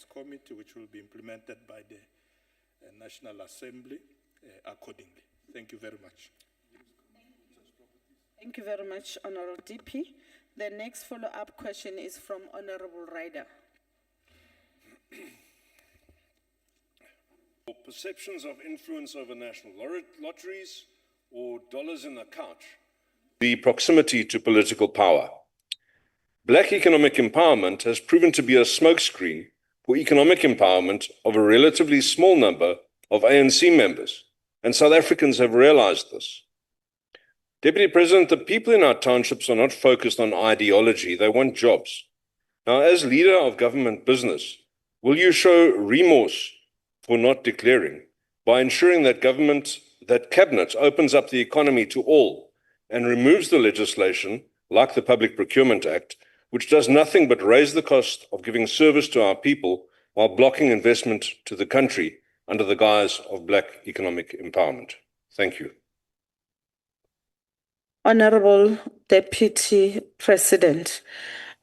Tax Committee, which will be implemented by the National Assembly accordingly. Thank you very much. Thank you very much, Honorable DP. The next follow-up question is from Honorable Ryder. Perceptions of influence over national lotteries or dollars in the couch. The proximity to political power. Black economic empowerment has proven to be a smokescreen for economic empowerment of a relatively small number of ANC members, and South Africans have realized this. Deputy President, the people in our townships are not focused on ideology, they want jobs. Now, as leader of government business, will you show remorse for not declaring by ensuring that Cabinet opens up the economy to all and removes the legislation, like the Public Procurement Act, which does nothing but raise the cost of giving service to our people while blocking investment to the country under the guise of black economic empowerment? Thank you. Honorable Deputy President,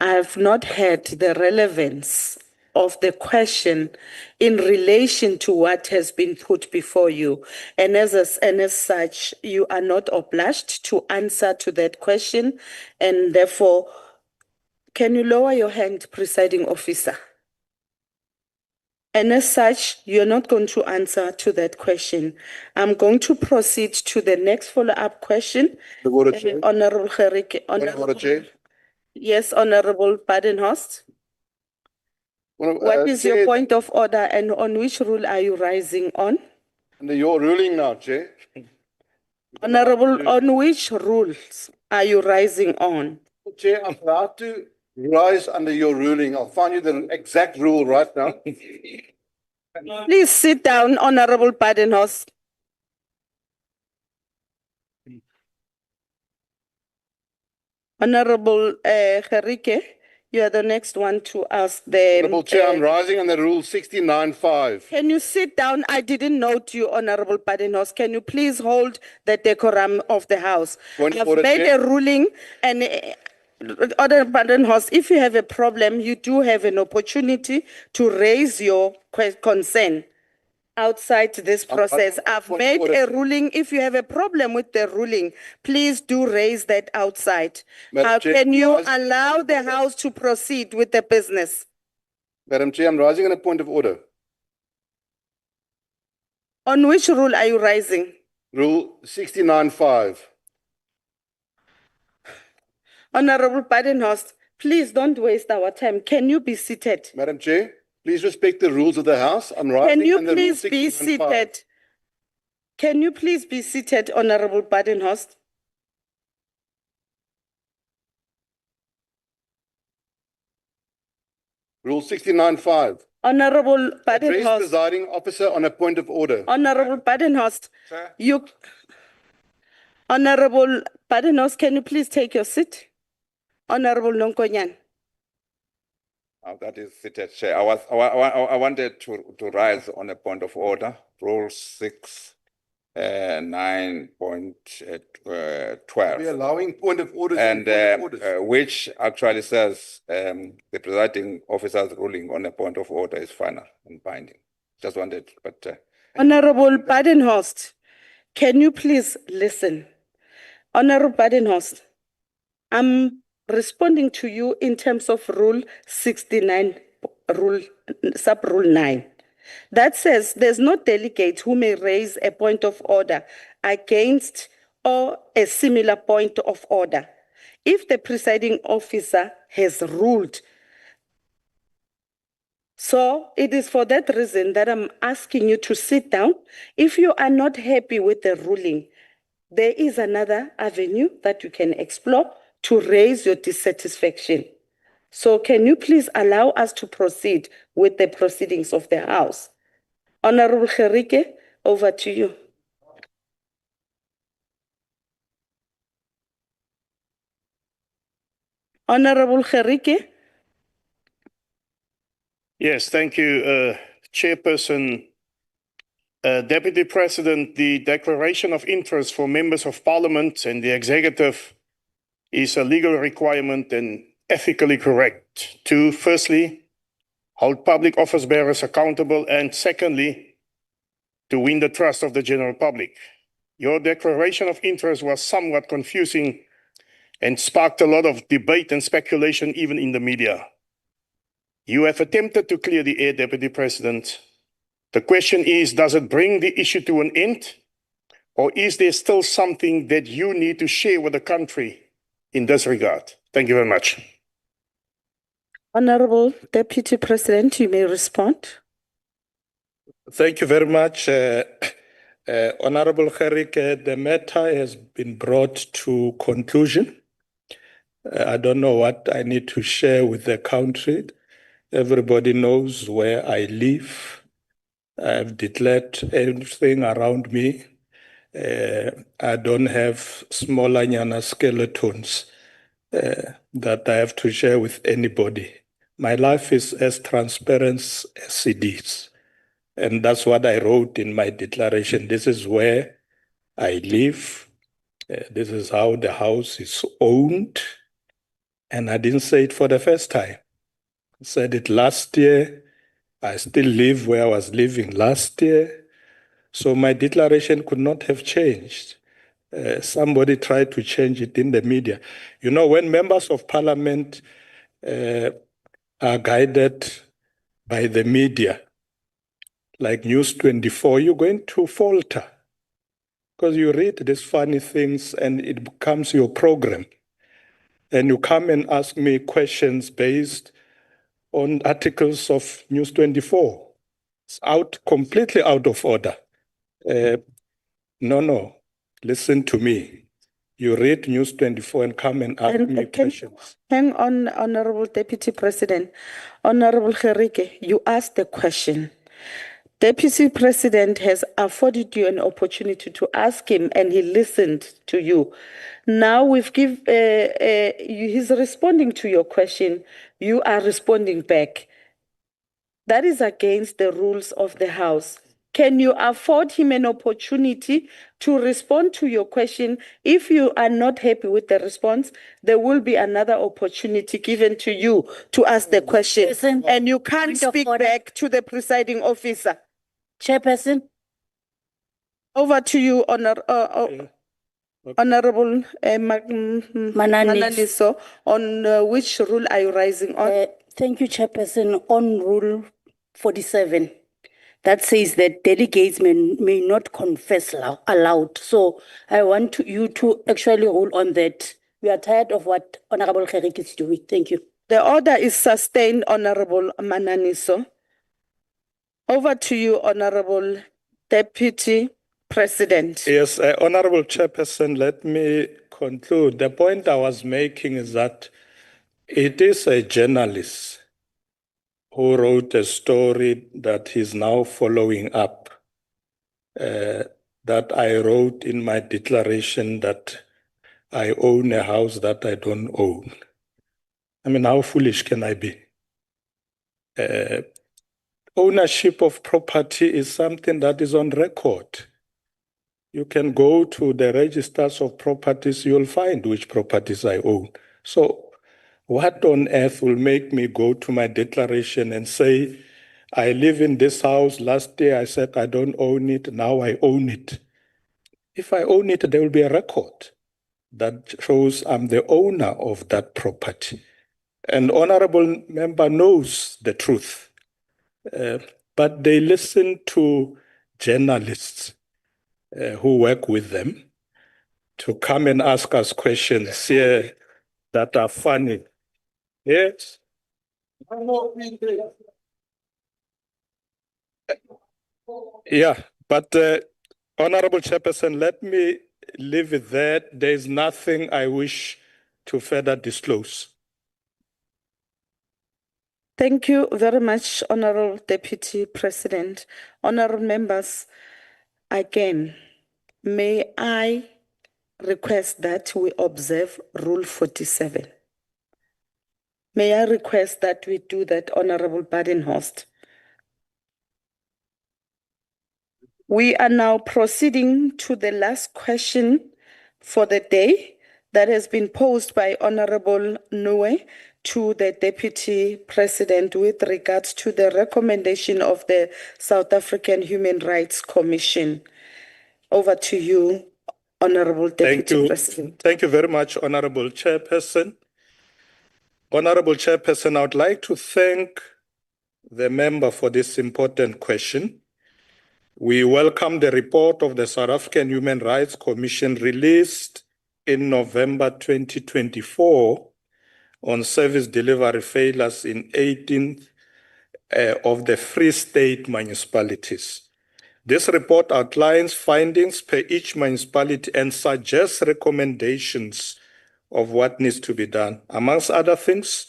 I have not heard the relevance of the question in relation to what has been put before you. And as such, you are not obliged to answer to that question. And therefore, can you lower your hand, Presiding Officer? And as such, you're not going to answer to that question. I'm going to proceed to the next follow-up question. Honorable Gerike. Yes, Honorable Badenhorst. What is your point of order and on which rule are you rising on? Under your ruling now, Chair. Honorable, on which rules are you rising on? Chair, I'm allowed to rise under your ruling. I'll find you the exact rule right now. Please sit down, Honorable Badenhorst. Honorable Gerike, you are the next one to ask the... Honorable Chair, I'm rising under Rule 69.5. Can you sit down? I didn't note you, Honorable Badenhorst. Can you please hold the decorum of the House? I've made a ruling and... Honorable Badenhorst, if you have a problem, you do have an opportunity to raise your concern outside this process. I've made a ruling. If you have a problem with the ruling, please do raise that outside. Can you allow the House to proceed with the business? Madam Chair, I'm rising on a point of order. On which rule are you rising? Rule 69.5. Honorable Badenhorst, please don't waste our time. Can you be seated? Madam Chair, please respect the rules of the House. I'm rising. Can you please be seated? Can you please be seated, Honorable Badenhorst? Rule 69.5. Honorable Address Badenhorst. presiding officer on a point of order. Honorable Badenhorst, Sir? Honorable Badenhorst, can you please take your seat? Honorable Nonkonyan. That is seated, Chair. I wanted to rise on a point of order, Rule 9.12. We're allowing point of orders and which actually says the presiding officer's ruling on a point of order is final and binding. Just wanted, but... Honorable Badenhorst, can you please listen? Honorable Badenhorst, I'm responding to you in terms of Rule 69, sub-rule 9. That says there's no delegate who may raise a point of order against or a similar point of order if the presiding officer has ruled. So it is for that reason that I'm asking you to sit down. If you are not happy with the ruling, there is another avenue that you can explore to raise your dissatisfaction. So can you please allow us to proceed with the proceedings of the House? Honorable Gerike, over to you. Honorable Gerike. Yes, thank you, Chairperson. Deputy President, the declaration of interest for members of Parliament and the Executive is a legal requirement and ethically correct. Firstly, hold public office bearers accountable, and secondly, to win the trust of the general public. Your declaration of interest was somewhat confusing and sparked a lot of debate and speculation even in the media. You have attempted to clear the air, Deputy President. The question is, does it bring the issue to an end? Or is there still something that you need to share with the country in this regard? Thank you very much. Honorable Deputy President, you may respond. Thank you very much, Honorable Gerike. The matter has been brought to conclusion. I don't know what I need to share with the country. Everybody knows where I live. I've declared everything around me. I don't have smaller nyana skeletons that I have to share with anybody. My life is as transparent as it is. And that's what I wrote in my declaration. This is where I live. This is how the house is owned. And I didn't say it for the first time. I said it last year. I still live where I was living last year. So my declaration could not have changed. Somebody tried to change it in the media. You know, when members of parliament are guided by the media, like News 24, you're going to falter because you read these funny things and it becomes your program. And you come and ask me questions based on articles of News 24. It's completely out of order. No, listen to me. You read News 24 and come and ask me questions. Hang on, Honorable Deputy President. Honorable Gerike, you asked the question. Deputy President has afforded you an opportunity to ask him and he listened to you. Now he's responding to your question. You are responding back. That is against the rules of the House. Can you afford him an opportunity to respond to your question? If you are not happy with the response, there will be another opportunity given to you to ask the question. And you can't speak back to the presiding officer. Chairperson. Over to you, Honorable Mananiso. On which rule are you rising on? Thank you, Chairperson. On Rule 47, that says that delegates may not confess aloud. So I want you to actually rule on that. We are tired of what Honorable Gerike is doing. Thank you. The order is sustained, Honorable Mananiso. Over to you, Honorable Deputy President. Yes, Honorable Chairperson, let me conclude. The point I was making is that it is a journalist who wrote a story that he's now following up, that I wrote in my declaration that I own a house that I don't own. I mean, how foolish can I be? Ownership of property is something that is on record. You can go to the registers of properties, you'll find which properties I own. So what on earth will make me go to my declaration and say, I live in this house, last year I said I don't own it, now I own it. If I own it, there will be a record that shows I'm the owner of that property. And honorable member knows the truth. But they listen to journalists who work with them to come and ask us questions here that are funny. Yes. Yeah, but Honorable Chairperson, let me leave it there. There is nothing I wish to further disclose. Thank you very much, Honorable Deputy President. Honorable members, again, may I request that we observe Rule 47. May I request that we do that, Honorable Badenhorst. We are now proceeding to the last question for the day that has been posed by Honorable Noe to the Deputy President with regards to the recommendation of the South African Human Rights Commission. Over to you, Honorable Deputy President. Thank you very much, Honorable Chairperson. Honorable Chairperson, I would like to thank the member for this important question. We welcome the report of the South African Human Rights Commission released in November 2024 on service delivery failures in 18 of the Free State municipalities. This report outlines findings per each municipality and suggests recommendations of what needs to be done. Amongst other things,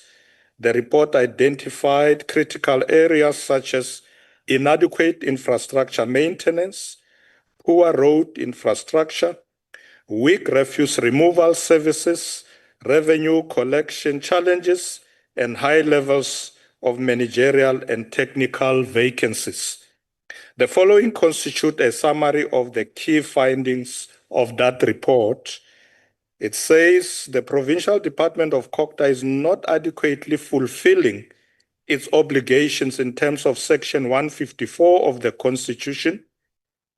the report identified critical areas such as inadequate infrastructure maintenance, poor road infrastructure, weak refuse removal services, revenue collection challenges, and high levels of managerial and technical vacancies. The following constitute a summary of the key findings of that report. It says the Provincial Department of COCTA is not adequately fulfilling its obligations in terms of Section 154 of the Constitution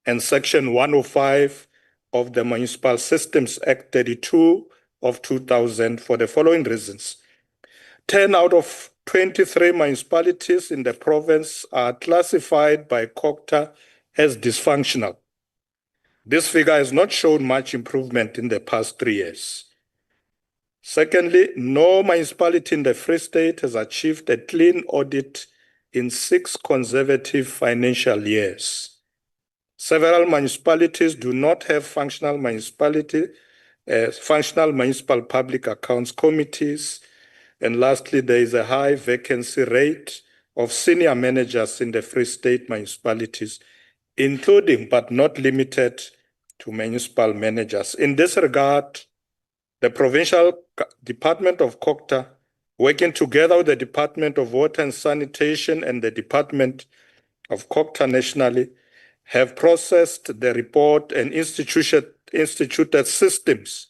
and Section 105 of the Municipal Systems Act 32 of 2000 for the following reasons. 10 out of 23 municipalities in the province are classified by COCTA as dysfunctional. This figure has not shown much improvement in the past 3 years. Secondly, no municipality in the Free State has achieved a clean audit in 6 consecutive financial years. Several municipalities do not have functional municipal public accounts committees. And lastly, there is a high vacancy rate of senior managers in the Free State municipalities, including but not limited to municipal managers. In this regard, the Provincial Department of COCTA, working together with the Department of Water and Sanitation and the Department of COCTA nationally, have processed the report and instituted systems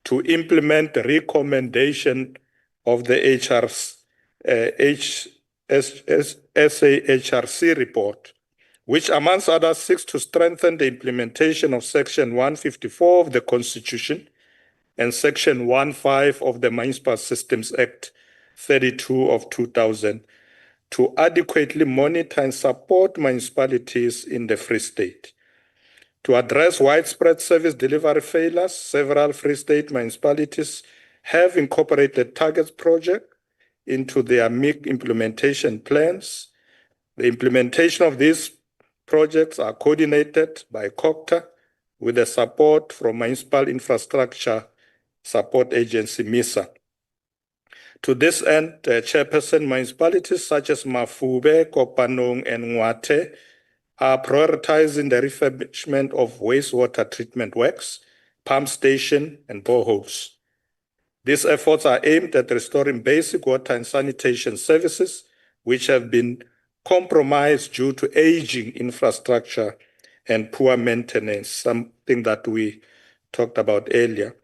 to implement the recommendation of the SAHRC report, which amongst others seeks to strengthen the implementation of Section 154 of the Constitution and Section 15 of the Municipal Systems Act 32 of 2000 to adequately monitor and support municipalities in the Free State. To address widespread service delivery failures, several Free State municipalities have incorporated targets project into their MIC implementation plans. The implementation of these projects are coordinated by COCTA with the support from Municipal Infrastructure Support Agency, MISA. To this end, Chairperson, municipalities such as Mafube, Kopanong, and Ngwate are prioritizing the refurbishment of wastewater treatment works, pump station, and boreholes. These efforts are aimed at restoring basic water and sanitation services, which have been compromised due to aging infrastructure and poor maintenance, something that we talked about earlier.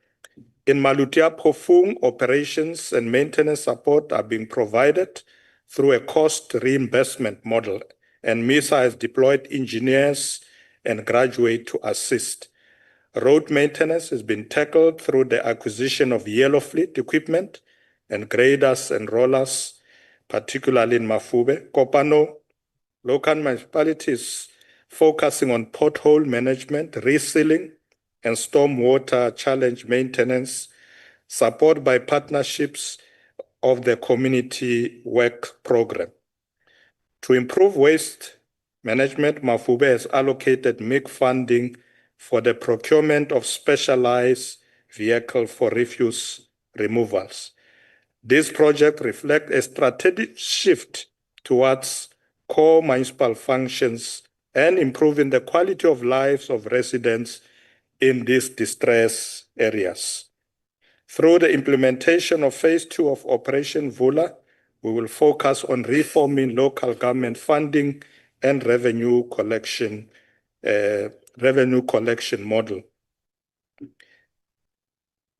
In Malutia Phofung, operations and maintenance support are being provided through a cost reimbursement model, and MISA has deployed engineers and graduates to assist. Road maintenance has been tackled through the acquisition of yellow fleet equipment and graders and rollers, particularly in Mafube. Kopano, local municipalities focusing on pothole management, resealing, and stormwater challenge maintenance, supported by partnerships of the Community Work Program. To improve waste management, Mafube has allocated MIC funding for the procurement of specialized vehicles for refuse removals. These projects reflect a strategic shift towards core municipal functions and improving the quality of lives of residents in these distress areas. Through the implementation of Phase 2 of Operation Vula, we will focus on reforming local government funding and revenue collection model.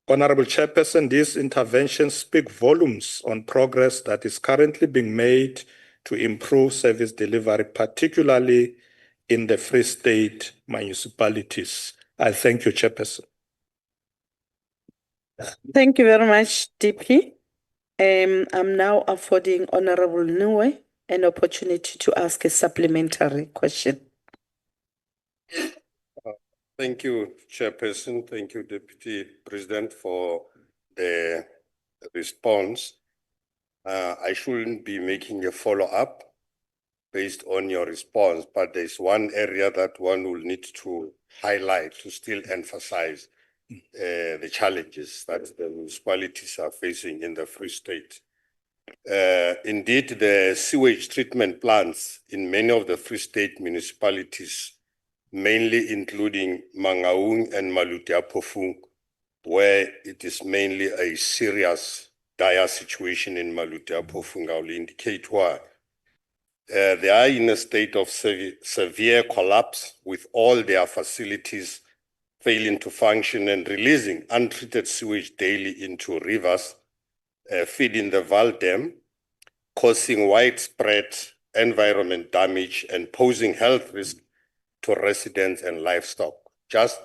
Honorable Chairperson, these interventions speak volumes on progress that is currently being made to improve service delivery, particularly in the Free State municipalities. I thank you, Chairperson. Thank you very much, DP. I'm now affording Honorable Nwe an opportunity to ask a supplementary question. Thank you, Chairperson. Thank you, Deputy President, for the response. I shouldn't be making a follow-up based on your response, but there's one area that one will need to highlight to still emphasize the challenges that the municipalities are facing in the Free State. Indeed, the sewage treatment plants in many of the Free State municipalities, mainly including Mangaung and Maluti-Apofung, where it is mainly a serious, dire situation in Maluti-Apofung. I will indicate why. They are in a state of severe collapse, with all their facilities failing to function and releasing untreated sewage daily into rivers, feeding the Val Dam, causing widespread environment damage and posing health risks to residents and livestock. Just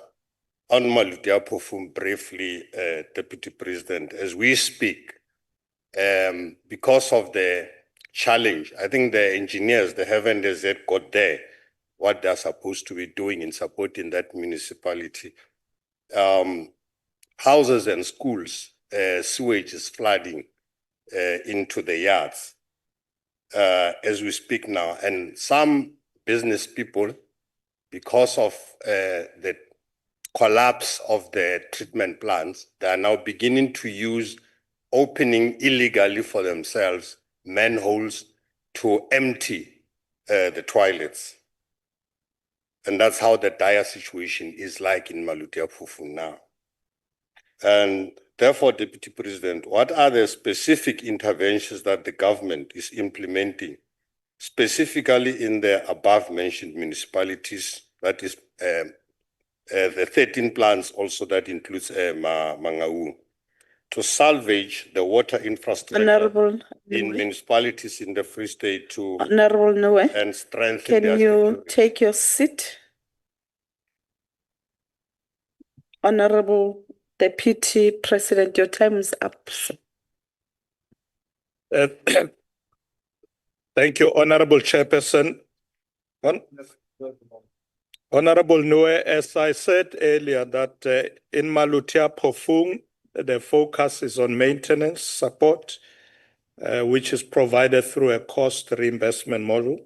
on Maluti-Apofung briefly, Deputy President, as we speak, because of the challenge, I think the engineers, they haven't as yet got there what they're supposed to be doing in supporting that municipality. Houses and schools, sewage is flooding into the yards as we speak now. And some business people, because of the collapse of the treatment plants, they are now beginning to use opening illegally for themselves manholes to empty the toilets. And that's how the dire situation is like in Maluti-Apofung now. And therefore, Deputy President, what are the specific interventions that the government is implementing, specifically in the above-mentioned municipalities, that is the 13 plants also that includes Mangaung, to salvage the water infrastructure in municipalities in the Free State to Honorable Nwe, and strengthen can you take your seat? Honorable Deputy President, your time is up. Thank you, Honorable Chairperson. Honorable Nwe, as I said earlier, that in Maluti-Apofung, the focus is on maintenance support, which is provided through a cost reimbursement model.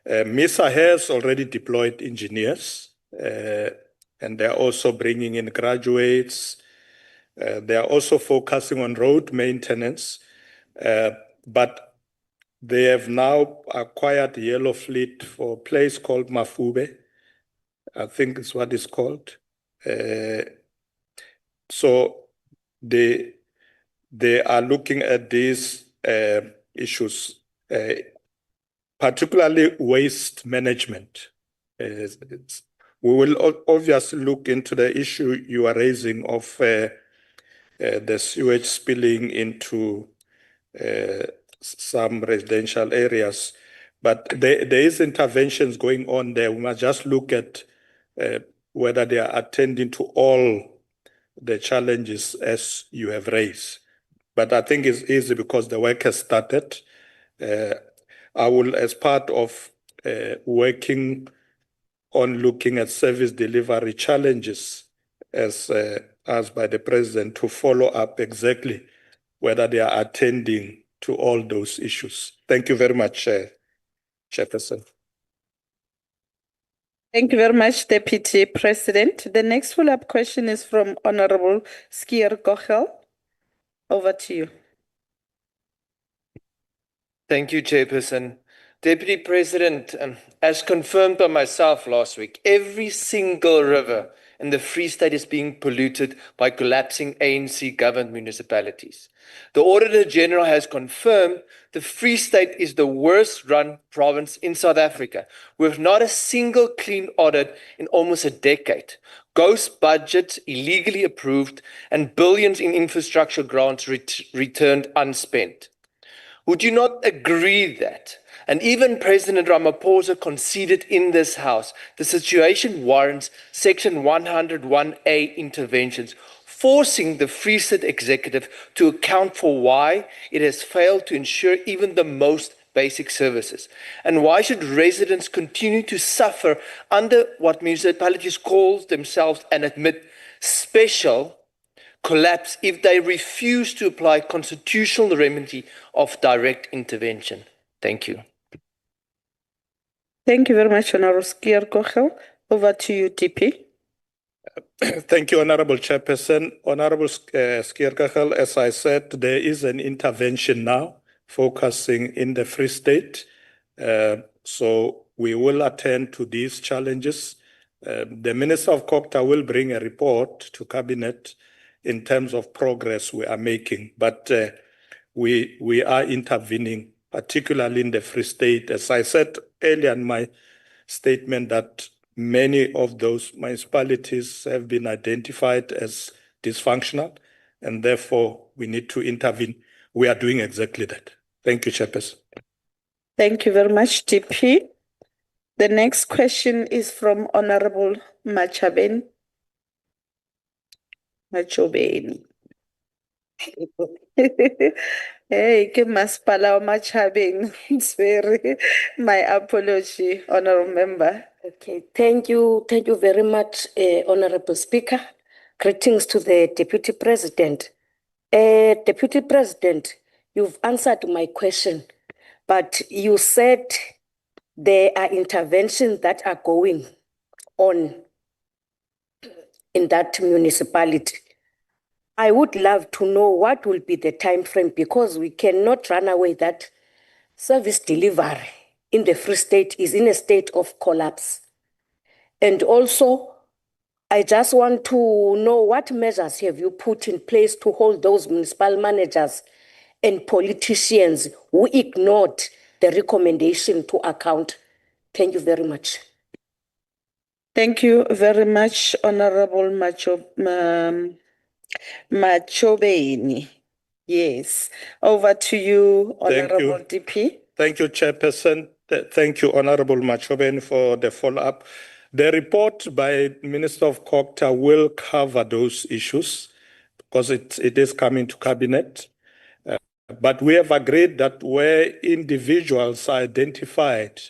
MISA has already deployed engineers, and they're also bringing in graduates. They are also focusing on road maintenance, but they have now acquired Yellow Fleet for a place called Mafube, I think it's what it's called. So they are looking at these issues, particularly waste management. We will obviously look into the issue you are raising of the sewage spilling into some residential areas, but there is interventions going on there. We must just look at whether they are attending to all the challenges as you have raised. But I think it's easy because the work has started. I will, as part of working on looking at service delivery challenges as by the President, to follow up exactly whether they are attending to all those issues. Thank you very much, Chairperson. Thank you very much, Deputy President. The next follow-up question is from Honorable Skier Gochel. Over to you. Thank you, Chairperson. Deputy President, as confirmed by myself last week, every single river in the Free State is being polluted by collapsing ANC-governed municipalities. The Auditor General has confirmed the Free State is the worst-run province in South Africa, with not a single clean audit in almost a decade. ghost budgets illegally approved, and billions in infrastructure grants returned unspent. Would you not agree that, and even President Ramaphosa conceded in this House, the situation warrants Section 101A interventions, forcing the Free State Executive to account for why it has failed to ensure even the most basic services? And why should residents continue to suffer under what municipalities call themselves and admit special collapse if they refuse to apply constitutional remedy of direct intervention? Thank you. Thank you very much, Honorable Skierkochel. Over to you, DP. Thank you, Honorable Chairperson. Honorable Skierkochel, as I said, there is an intervention now focusing in the Free State. So we will attend to these challenges. The Minister of COGTA will bring a report to Cabinet in terms of progress we are making, but we are intervening, particularly in the Free State. As I said earlier in my statement, that many of those municipalities have been identified as dysfunctional, and therefore we need to intervene. We are doing exactly that. Thank you, Chairperson. Thank you very much, DP. The next question is from Honorable Machobeni. Hey, ke masipala wa Machabeng. Sorry, my apology, Honorable Member. Okay, thank you very much, Honorable Speaker. Greetings to the Deputy President. Deputy President, you've answered my question, but you said there are interventions that are going on in that municipality. I would love to know what will be the time frame, because we cannot run away that service delivery in the Free State is in a state of collapse. And also, I just want to know what measures have you put in place to hold those municipal managers and politicians who ignored the recommendation to account. Thank you very much. Thank you very much, Honorable Machobeni. Yes. Over to you, Honorable DP. Thank you, Chairperson. Thank you, Honorable Machobeni, for the follow-up. The report by Minister of COGTA will cover those issues because it is coming to Cabinet. But we have agreed that where individuals are identified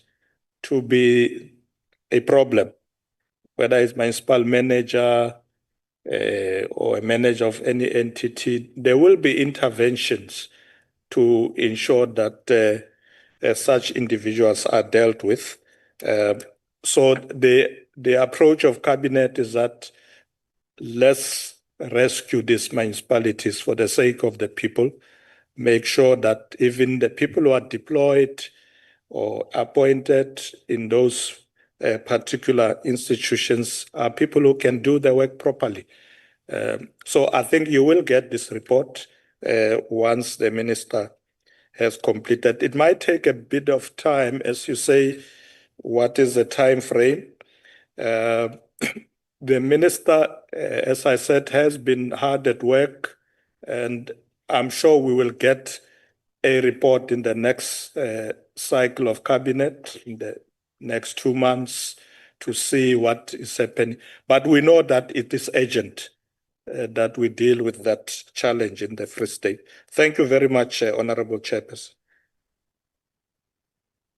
to be a problem, whether it's municipal manager or a manager of any entity, there will be interventions to ensure that such individuals are dealt with. So the approach of Cabinet is that let's rescue these municipalities for the sake of the people, make sure that even the people who are deployed or appointed in those particular institutions are people who can do the work properly. So I think you will get this report once the minister has completed. It might take a bit of time, as you say, what is the time frame? The minister, as I said, has been hard at work, and I'm sure we will get a report in the next cycle of Cabinet, in the next 2 months, to see what is happening. But we know that it is urgent that we deal with that challenge in the Free State. Thank you very much, Honorable Chairperson.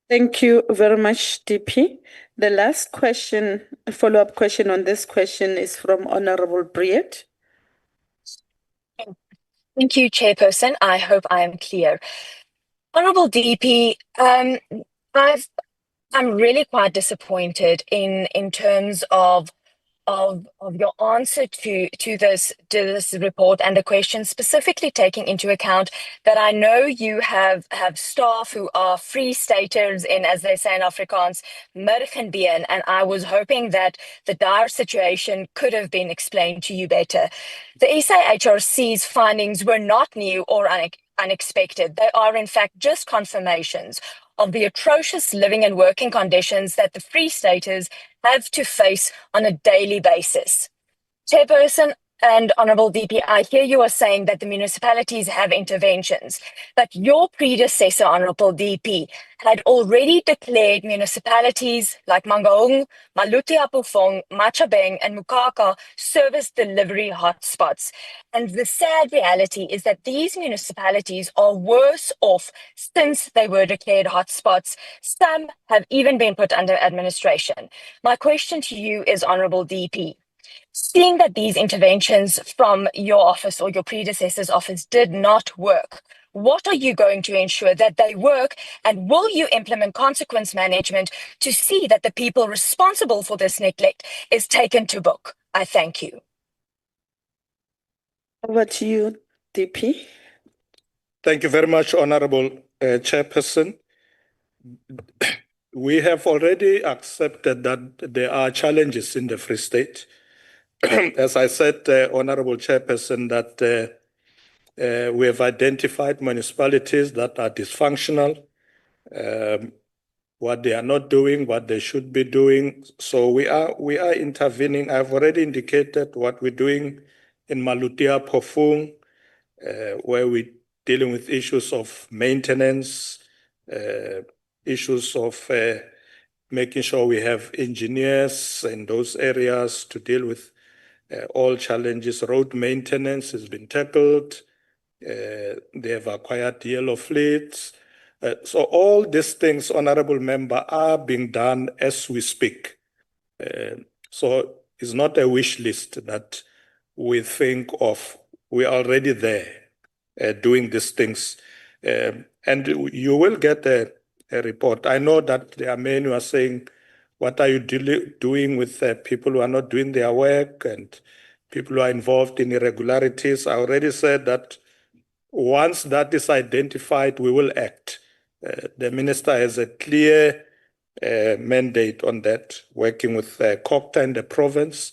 Thank you very much, DP. The last question, a follow-up question on this question is from Honorable Briet. Thank you, Chairperson. I hope I am clear. Honorable DP, I'm really quite disappointed in terms of your answer to this report and the question, specifically taking into account that I know you have staff who are free staters in, as they say in Afrikaans, Murgenbeen, and I was hoping that the dire situation could have been explained to you better. The SAHRC's findings were not new or unexpected. They are in fact just confirmations of the atrocious living and working conditions that the Free Staters have to face on a daily basis. Chairperson and Honourable DP, I hear you are saying that the municipalities have interventions, but your predecessor, Honourable DP, had already declared municipalities like Mangaung, Maluti-Apufong, Machabeng and Mukaka service delivery hotspots. And the sad reality is that these municipalities are worse off since they were declared hotspots. Some have even been put under administration. My question to you is, Honourable DP, seeing that these interventions from your office or your predecessor's office did not work, what are you going to ensure that they work, and will you implement consequence management to see that the people responsible for this neglect is taken to book? I thank you. Over to you, DP. Thank you very much, Honorable Chairperson. We have already accepted that there are challenges in the Free State. As I said, Honorable Chairperson, that we have identified municipalities that are dysfunctional, what they are not doing, what they should be doing. So we are intervening. I've already indicated what we're doing in Malutia Pofung, where we're dealing with issues of maintenance, issues of making sure we have engineers in those areas to deal with all challenges. Road maintenance has been tackled. They have acquired yellow fleets. So all these things, Honorable Member, are being done as we speak. So it's not a wish list that we think of. We are already there doing these things. And you will get a report. I know that there are many who are saying, what are you doing with people who are not doing their work and people who are involved in irregularities? I already said that once that is identified, we will act. The minister has a clear mandate on that, working with COPTA and the province.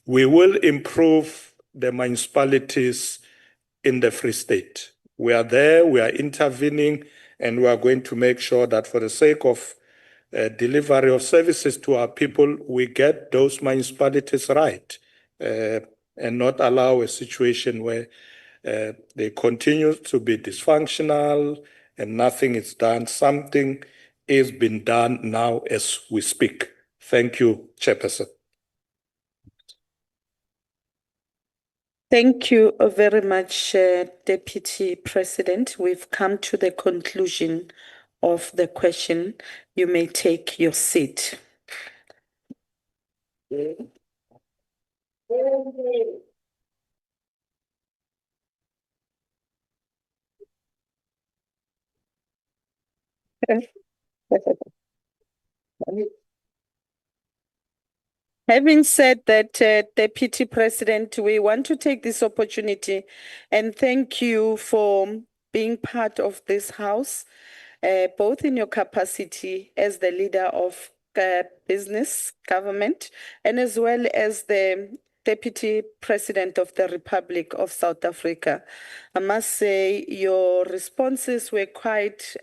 We will improve the municipalities in the Free State. We are there, we are intervening, and we are going to make sure that for the sake of delivery of services to our people, we get those municipalities right and not allow a situation where they continue to be dysfunctional and nothing is done. Something is being done now as we speak. Thank you, Chairperson. Thank you very much, Deputy President. We've come to the conclusion of the question. You may take your seat. Having said that, Deputy President, we want to take this opportunity and thank you for being part of this House, both in your capacity as the leader of business government and as well as the Deputy President of the Republic of South Africa. I must say your responses were quite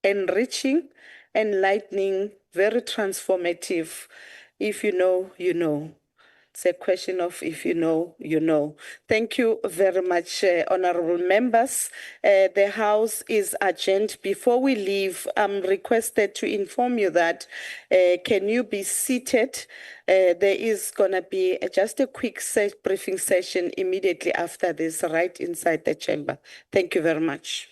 enriching, enlightening, very transformative. If you know, you know. It's a question of if you know, you know. Thank you very much, honorable members. The House is adjourned. Before we leave, I'm requested to inform you that can you be seated? There is going to be just a quick briefing session immediately after this, right inside the chamber. Thank you very much.